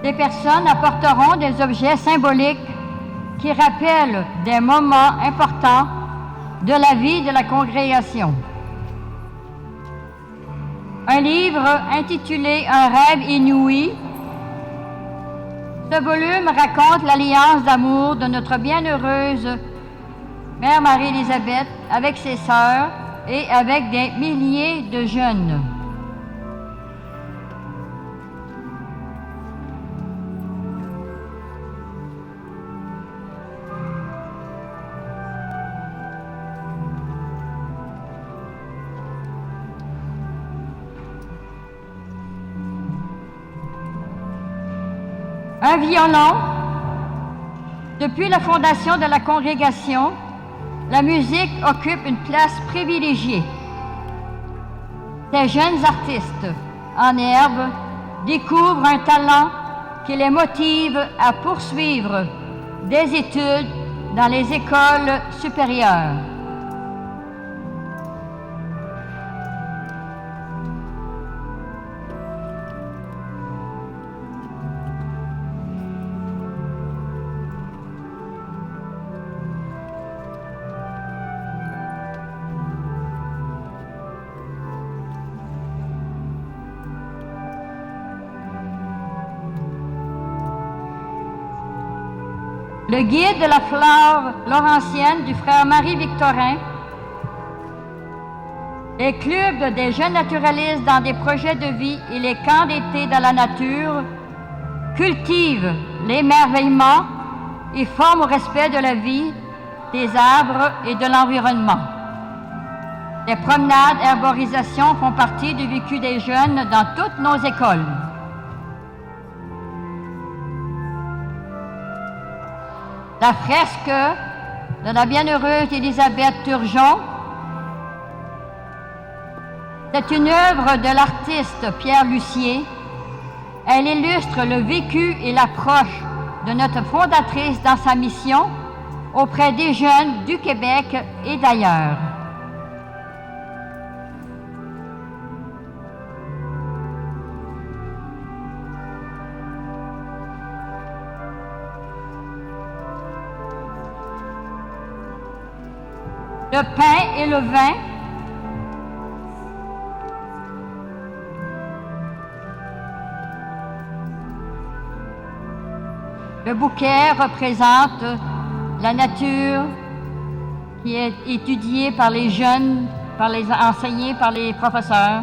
Les personnes apporteront des objets symboliques qui rappellent des moments importants de la vie de la congrégation. Un livre intitulé « Un rêve inouï ». Ce volume raconte l'alliance d'amour de notre bienheureuse Mère Marie-Élisabeth avec ses sœurs et avec des milliers de jeunes. Un violon. Depuis la fondation de la congrégation, la musique occupe une place privilégiée. Ces jeunes artistes en herbe découvrent un talent qui les motive à poursuivre des études dans les écoles supérieures. Le guide de la flore laurentienne du frère Marie-Victorin, les clubs des jeunes naturalistes dans des projets de vie et les camps d'été dans la nature cultivent l'émerveillement et forment au respect de la vie, des arbres et de l'environnement. Les promenades, herborisations font partie du vécu des jeunes dans toutes nos écoles. La fresque de la bienheureuse Élisabeth Turgeon, c'est une œuvre de l'artiste Pierre Lucier. Elle illustre le vécu et l'approche de notre fondatrice dans sa mission auprès des jeunes du Québec et d'ailleurs. Le pain et le vin le bouquet représente la nature qui est étudiée par les jeunes, enseignée par les professeurs.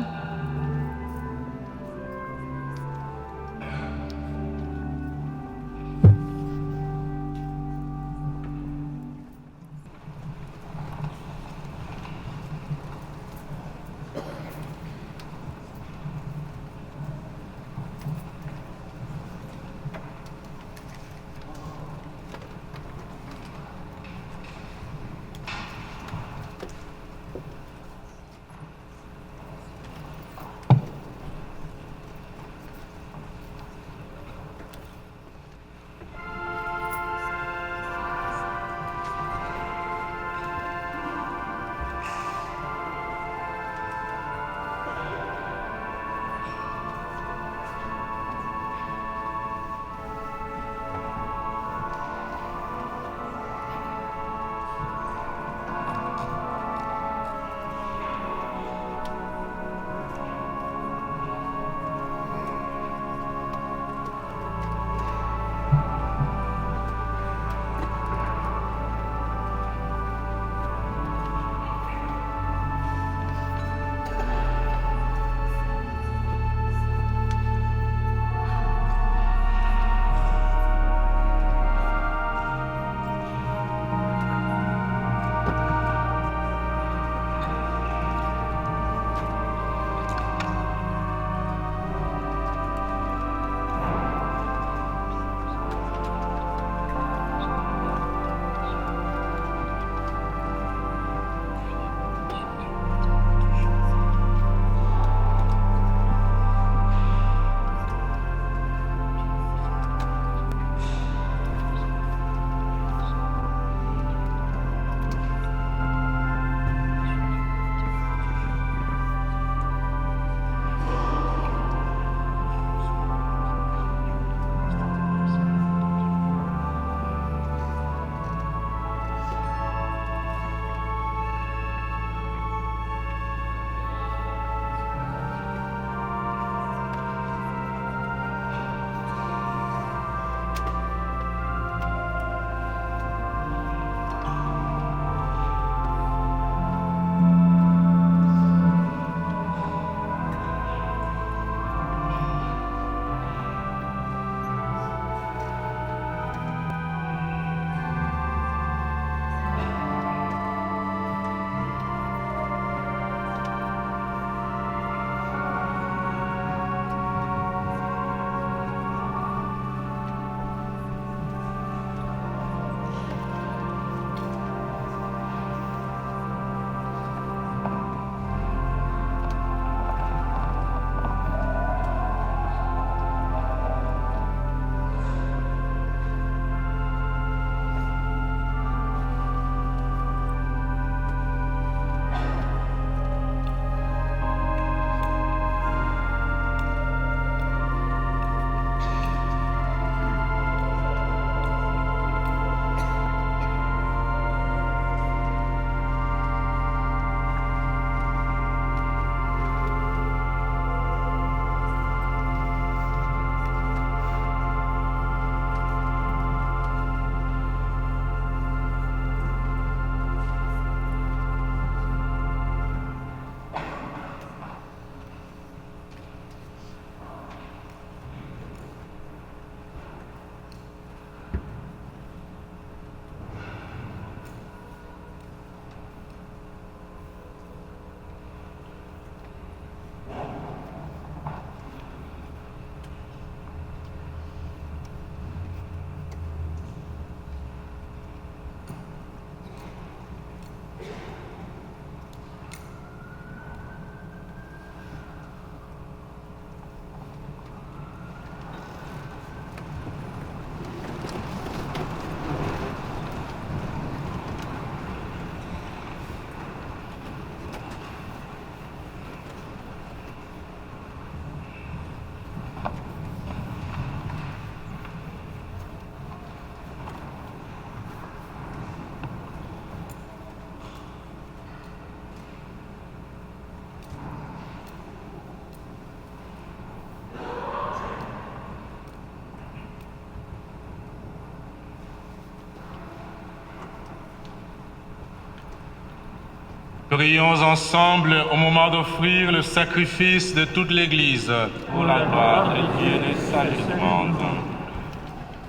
Prions ensemble au moment d'offrir le sacrifice de toute l'Église. Pour la gloire de Dieu et le salut du monde.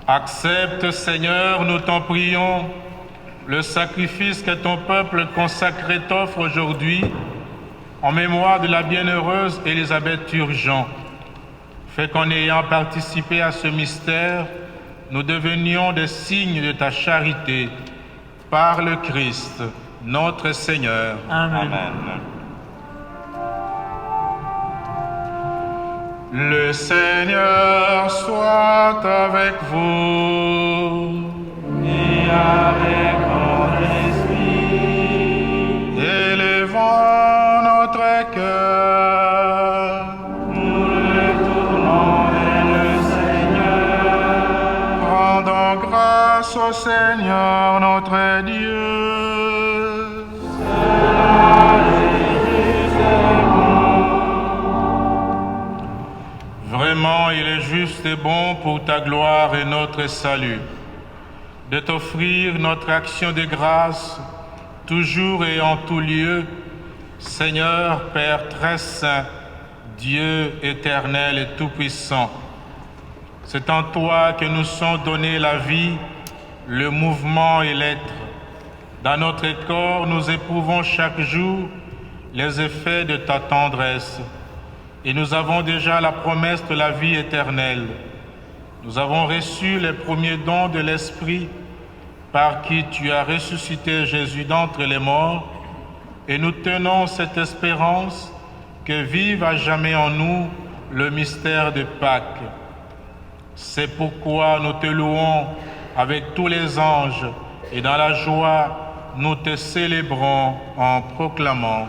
Accepte, Seigneur, nous t'en prions, le sacrifice que ton peuple consacré t'offre aujourd'hui en mémoire de la bienheureuse Élisabeth Turgeon. Fais qu'en ayant participé à ce mystère, nous devenions des signes de ta charité par le Christ, notre Seigneur. Amen. Le Seigneur soit avec vous. Et avec ton esprit. Élevons notre cœur. Nous le tournons vers le Seigneur. Rendons grâce au Seigneur notre Dieu. Vraiment, il est juste et bon pour ta gloire et notre salut de t'offrir notre action de grâce, toujours et en tout lieu, Seigneur, Père très saint, Dieu éternel et tout-puissant. C'est en toi que nous sont donnés la vie, le mouvement et l'être. Dans notre corps, nous éprouvons chaque jour les effets de ta tendresse. Et nous avons déjà la promesse de la vie éternelle. Nous avons reçu les premiers dons de l'Esprit par qui tu as ressuscité Jésus d'entre les morts, et nous tenons cette espérance que vive à jamais en nous le mystère de Pâques. C'est pourquoi nous te louons avec tous les anges, et dans la joie, nous te célébrons en proclamant.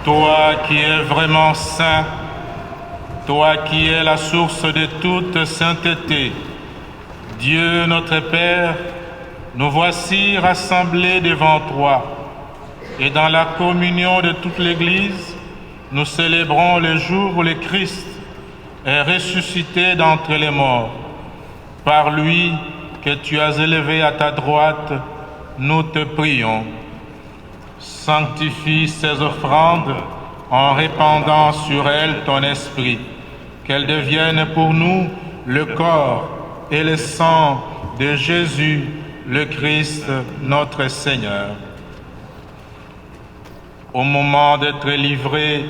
Toi qui es vraiment saint, toi qui es la source de toute sainteté, Dieu notre Père, nous voici rassemblés devant toi, et dans la communion de toute l'Église, nous célébrons le jour où le Christ est ressuscité d'entre les morts. Par lui que tu as élevé à ta droite, nous te prions. Sanctifie ces offrandes en répandant sur elles ton esprit, qu'elles deviennent pour nous le corps et le sang de Jésus, le Christ, notre Seigneur. Au moment d'être livré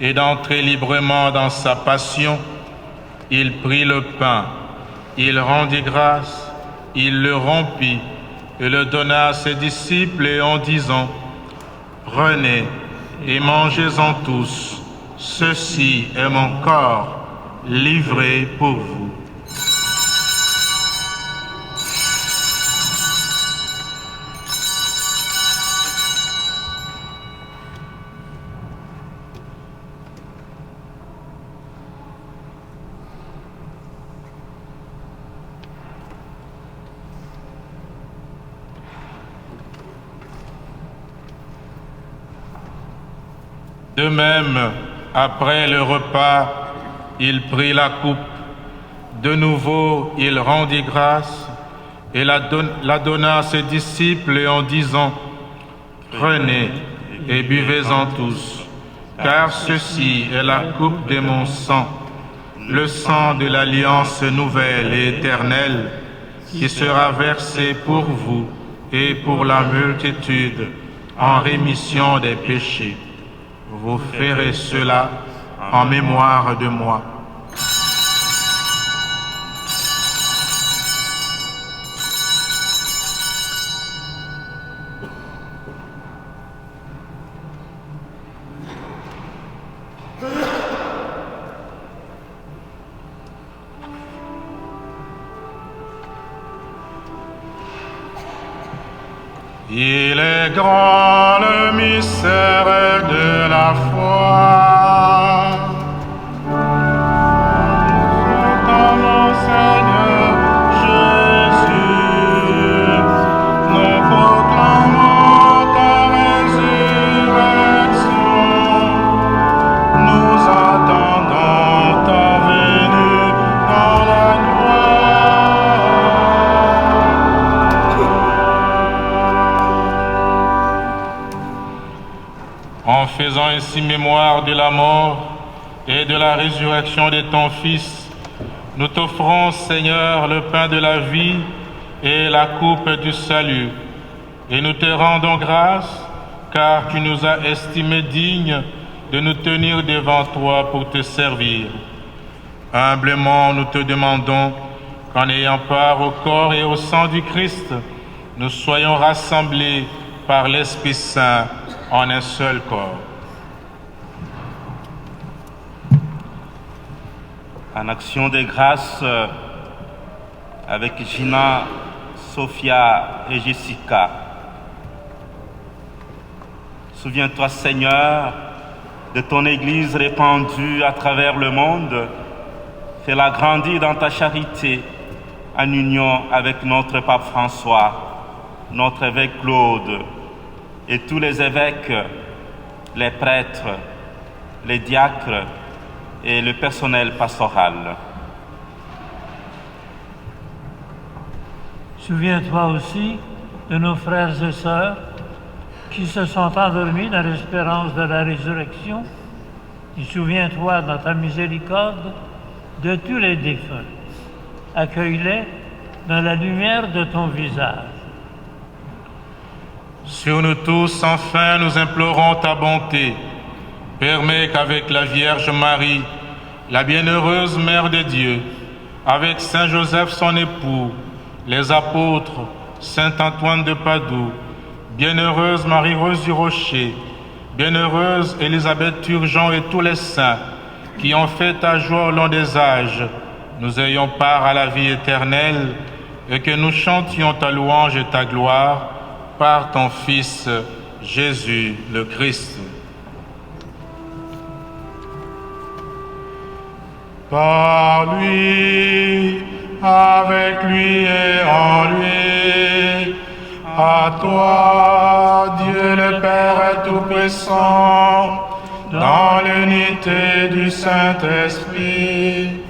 et d'entrer librement dans sa passion, il prit le pain, il rendit grâce, il le rompit et le donna à ses disciples en disant: « Prenez et mangez-en tous, Ceci est mon corps livré pour vous. De même, après le repas, il prit la coupe. De nouveau, il rendit grâce et la donna à ses disciples en disant, « Prenez et buvez-en tous, car ceci est la coupe de mon sang, le sang de l'alliance nouvelle et éternelle, qui sera versé pour vous et pour la multitude en rémission des péchés. Vous ferez cela en mémoire de moi. » Il est grand le mystère de la foi. Dans mon Seigneur Jésus, nous proclamons ta résurrection. Nous attendons ta venue dans la En faisant ainsi mémoire de la mort et de la résurrection de ton Fils, nous t'offrons, Seigneur, le pain de la vie et la coupe du salut. Et nous te rendons grâce, car tu nous as estimés dignes de nous tenir devant toi pour te servir. Humblement, nous te demandons qu'en ayant part au corps et au sang du Christ, nous soyons rassemblés par l'Esprit Saint en un seul corps. En action de grâce, avec Gina, Sophia et Jessica, souviens-toi, Seigneur, de ton Église répandue à travers le monde. Fais-la grandir dans ta charité, en union avec notre pape François, notre évêque Claude, et tous les évêques, les prêtres, les diacres et le personnel pastoral. Souviens-toi aussi de nos frères et sœurs qui se sont endormis dans l'espérance de la résurrection, et souviens-toi dans ta miséricorde de tous les défunts. Accueille-les dans la lumière de ton visage. Sur nous tous, enfin, nous implorons ta bonté. Permets qu'avec la Vierge Marie, la bienheureuse Mère de Dieu, avec Saint Joseph son époux, les apôtres, Saint Antoine de Padoue, bienheureuse Marie-Rose du Rocher, bienheureuse Élisabeth Turgeon et tous les saints qui ont fait ta joie au long des âges, nous ayons part à la vie éternelle et que nous chantions ta louange et ta gloire par ton Fils Jésus le Christ. Par lui, avec lui et en lui, à toi, Dieu le Père Tout-Puissant, dans l'unité du Saint-Esprit,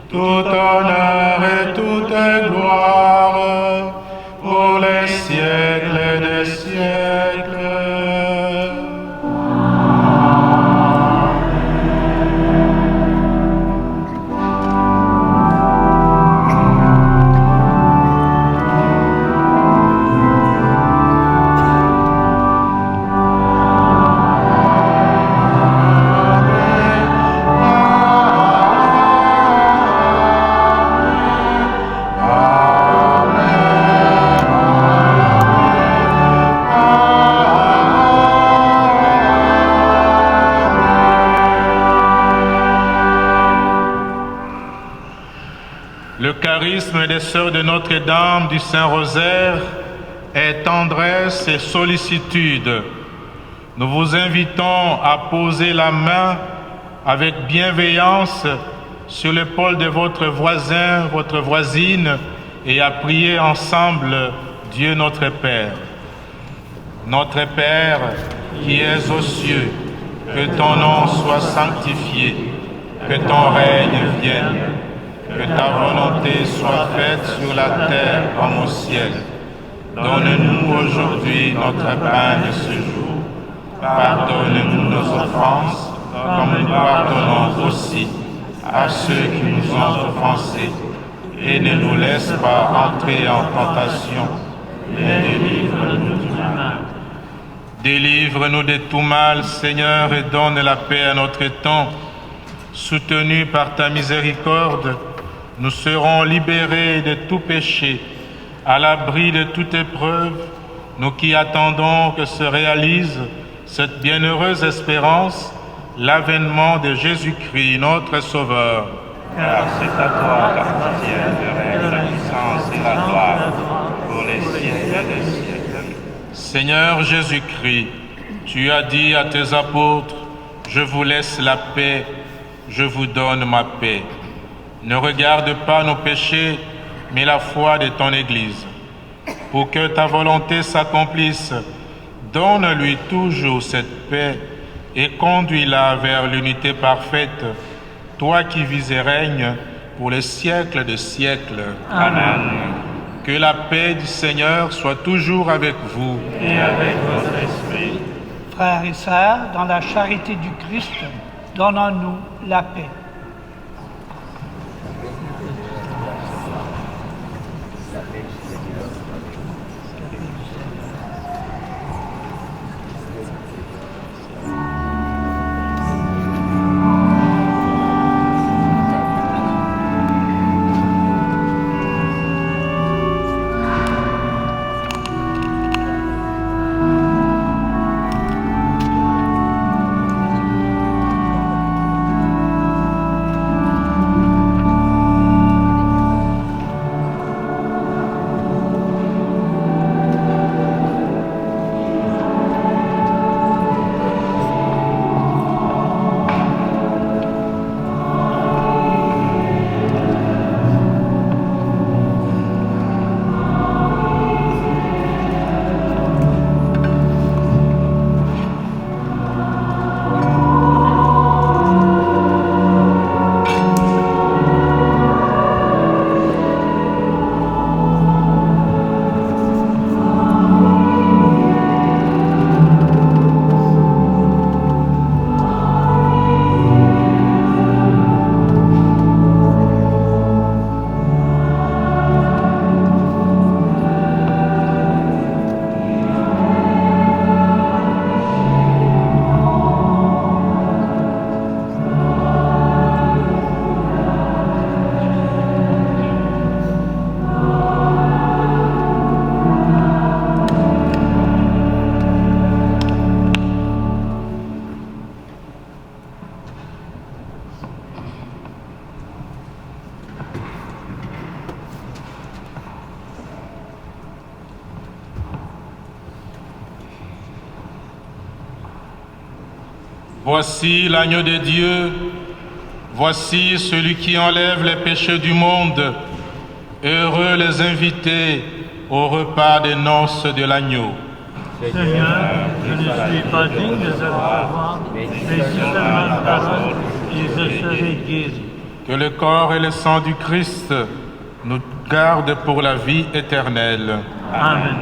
tout honneur et toute gloire, pour les siècles des siècles. Le charisme des sœurs de Notre-Dame du Saint-Rosaire est tendresse et sollicitude. Nous vous invitons à poser la main avec bienveillance sur l'épaule de votre voisin, votre voisine, et à prier ensemble Dieu notre Père. Notre Père qui es aux cieux, que ton nom soit sanctifié, que ton règne vienne, que ta volonté soit faite sur la terre comme au ciel. Donne-nous aujourd'hui notre pain de ce jour. Pardonne-nous nos offenses, comme nous pardonnons aussi à ceux qui nous ont offensés. Et ne nous laisse pas entrer en tentation, mais délivre-nous du mal. Délivre-nous de tout mal, Seigneur, et donne la paix à notre temps. Soutenus par ta miséricorde, nous serons libérés de tout péché, à l'abri de toute épreuve, nous qui attendons que se réalise cette bienheureuse espérance, l'avènement de Jésus-Christ, notre Sauveur. Car c'est à toi qu'appartiennent le règne, la puissance et la gloire pour les siècles des siècles. Seigneur Jésus-Christ, tu as dit à tes apôtres, « Je vous laisse la paix, je vous donne ma paix. » Ne regarde pas nos péchés, mais la foi de ton Église. Pour que ta volonté s'accomplisse, donne-lui toujours cette paix et conduis-la vers l'unité parfaite, toi qui vis et règnes pour les siècles des siècles. Amen. Que la paix du Seigneur soit toujours avec vous. Et avec votre esprit. Frères et sœurs, dans la charité du Christ, donnons-nous la paix. Voici l'agneau de Dieu, voici celui qui enlève les péchés du monde. Heureux les invités au repas des noces de l'agneau. Seigneur, je ne suis pas digne de te recevoir, mais si seulement une parole, et je serai guéri. Que le corps et le sang du Christ nous gardent pour la vie éternelle. Amen.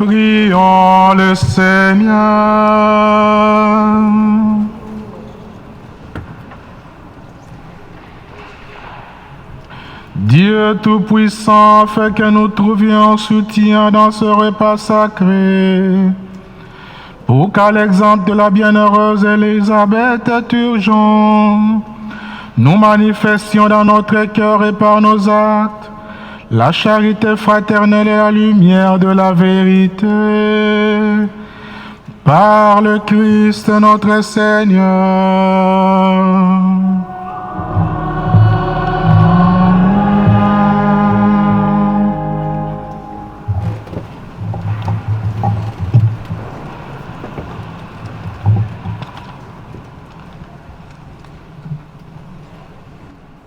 Prions le Seigneur. Dieu Tout-Puissant, fait que nous trouvions soutien dans ce repas sacré, pour qu'à l'exemple de la bienheureuse Élisabeth Turgeon, nous manifestions dans notre cœur et par nos actes la charité fraternelle et la lumière de la vérité. Par le Christ notre Seigneur.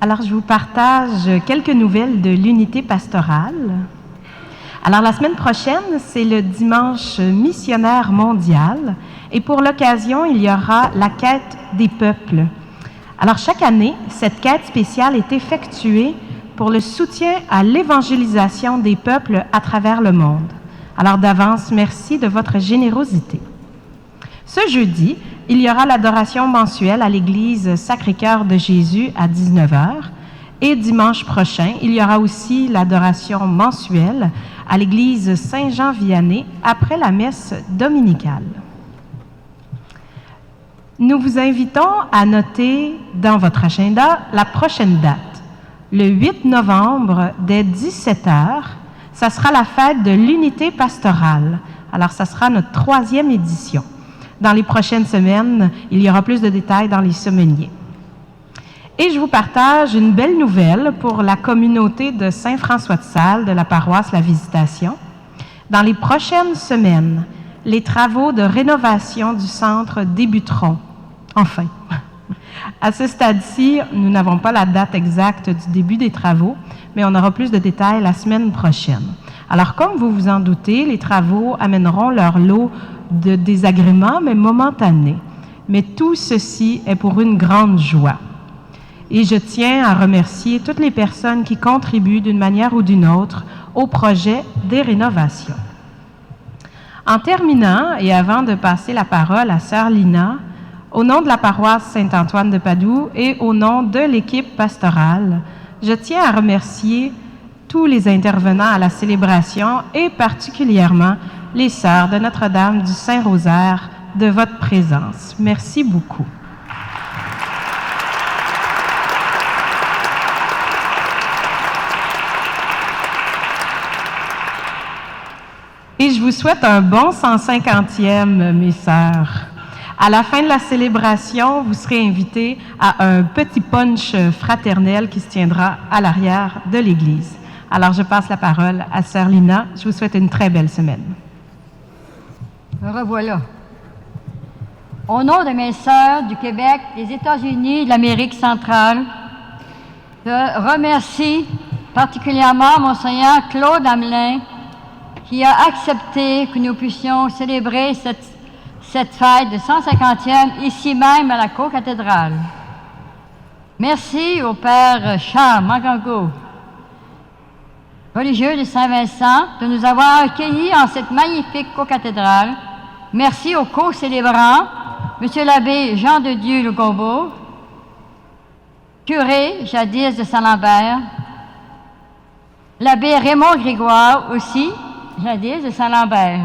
Alors, je vous partage quelques nouvelles de l'unité pastorale. Alors, la semaine prochaine, c'est le dimanche missionnaire mondial et pour l'occasion, il y aura la quête des peuples. Alors, chaque année, cette quête spéciale est effectuée pour le soutien à l'évangélisation des peuples à travers le monde. Alors, d'avance, merci de votre générosité. Ce jeudi, il y aura l'adoration mensuelle à l'église Sacré-Cœur de Jésus à 19h. Et dimanche prochain, il y aura aussi l'adoration mensuelle à l'église Saint-Jean-Vianney après la messe dominicale. Nous vous invitons à noter dans votre agenda la prochaine date. Le 8 novembre, dès 17h, ça sera la fête de l'unité pastorale. Alors, ça sera notre 3e édition. Dans les prochaines semaines, il y aura plus de détails dans les sommeillers. Et je vous partage une belle nouvelle pour la communauté de Saint-François-de-Sales de la paroisse La Visitation. Dans les prochaines semaines, les travaux de rénovation du centre débuteront. Enfin, à ce stade-ci, nous n'avons pas la date exacte du début des travaux, mais on aura plus de détails la semaine prochaine. Alors, comme vous vous en doutez, les travaux amèneront leur lot de désagréments, mais momentanés. Mais tout ceci est pour une grande joie. Et je tiens à remercier toutes les personnes qui contribuent d'une manière ou d'une autre au projet des rénovations. En terminant, et avant de passer la parole à Sœur Lina, au nom de la paroisse Saint-Antoine de Padoue et au nom de l'équipe pastorale, je tiens à remercier tous les intervenants à la célébration et particulièrement les sœurs de Notre-Dame du Saint-Rosaire de votre présence. Merci beaucoup. Et je vous souhaite un bon 150e, mes sœurs. À la fin de la célébration, vous serez invités à un petit punch fraternel qui se tiendra à l'arrière de l'église. Alors, je passe la parole à Sœur Lina. Je vous souhaite une très belle semaine. Me revoilà. Au nom de mes sœurs du Québec, des États-Unis, de l'Amérique centrale, je remercie particulièrement Monseigneur Claude Hamelin qui a accepté que nous puissions célébrer cette fête de 150e ici même à la co-cathédrale. Merci au Père Charles Mangango, religieux de Saint-Vincent, de nous avoir accueillis en cette magnifique co-cathédrale. Merci aux co-célébrants, Monsieur l'abbé Jean de Dieu Le Gombeau, curé jadis de Saint-Lambert, l'abbé Raymond Grégoire aussi, jadis de Saint-Lambert.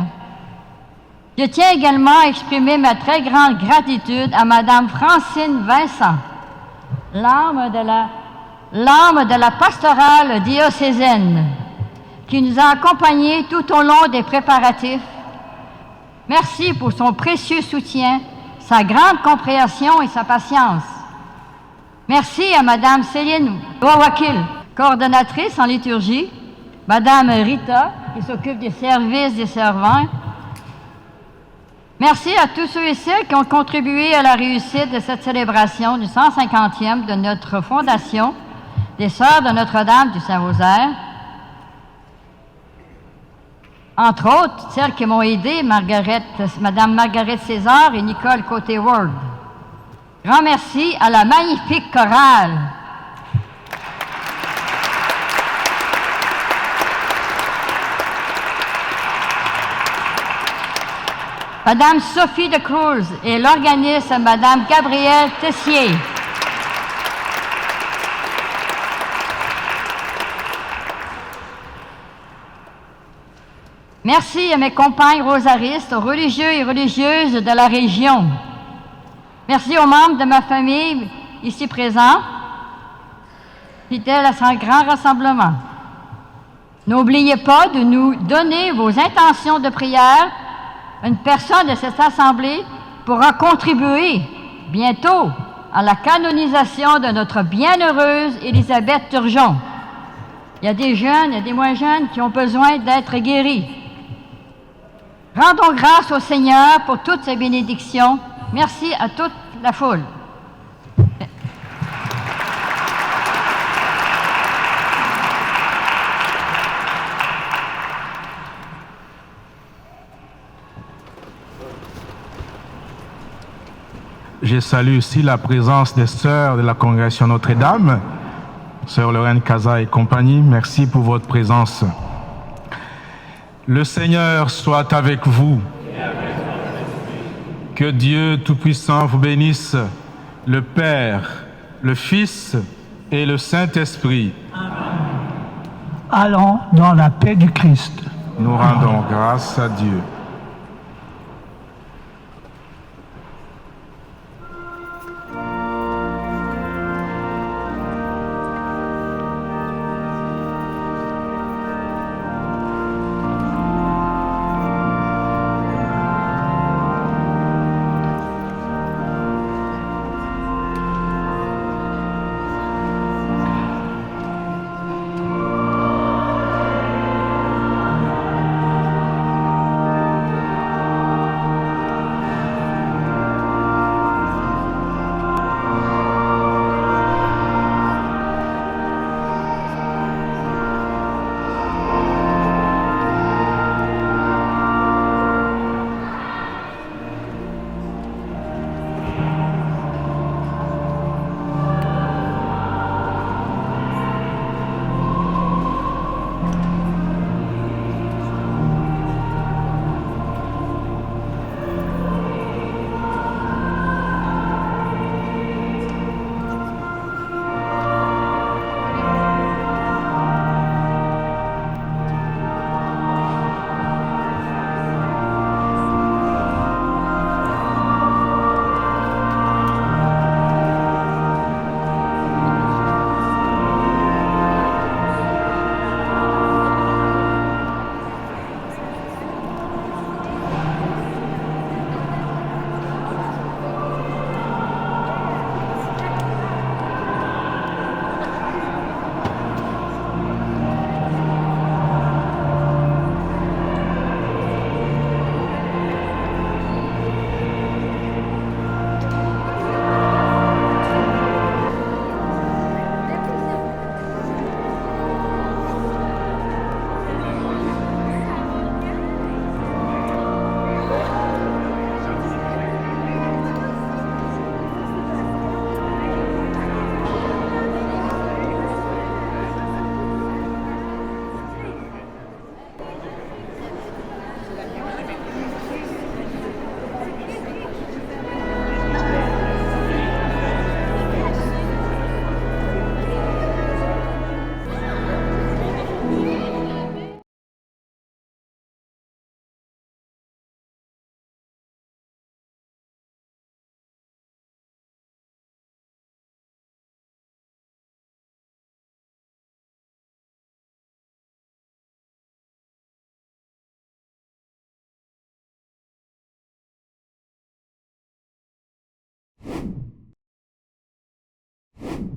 Je tiens également à exprimer ma très grande gratitude à Madame Francine Vincent, l'âme de la pastorale diocésaine, qui nous a accompagnés tout au long des préparatifs. Merci pour son précieux soutien, sa grande compréhension et sa patience. Merci à Madame Céline Wawakil, coordonnatrice en liturgie, Madame Rita, qui s'occupe des services des servants. Merci à tous ceux et celles qui ont contribué à la réussite de cette célébration du 150e de notre fondation, des Sœurs de Notre-Dame du Saint-Rosaire. Entre autres, celles qui m'ont aidé, Madame Margaret César et Nicole Côté-Ward. Grand merci à la magnifique chorale. Madame Sophie de Cruz et l'organiste Madame Gabrielle Tessier. Merci à mes compagnes rosaristes, aux religieux et religieuses de la région. Merci aux membres de ma famille ici présents, fidèles à ce grand rassemblement. N'oubliez pas de nous donner vos intentions de prière. Une personne de cette assemblée pourra contribuer bientôt à la canonisation de notre bienheureuse Élisabeth Turgeon. Il y a des jeunes, il y a des moins jeunes qui ont besoin d'être guéris. Rendons grâce au Seigneur pour toutes ces bénédictions. Merci à toute la foule. Je salue aussi la présence des sœurs de la congrégation Notre-Dame, sœur Lorraine Casa et compagnie. Merci pour votre présence. Le Seigneur soit avec vous. Que Dieu Tout-Puissant vous bénisse, le Père, le Fils et le Saint-Esprit. Allons dans la paix du Christ. Nous rendons grâce à Dieu.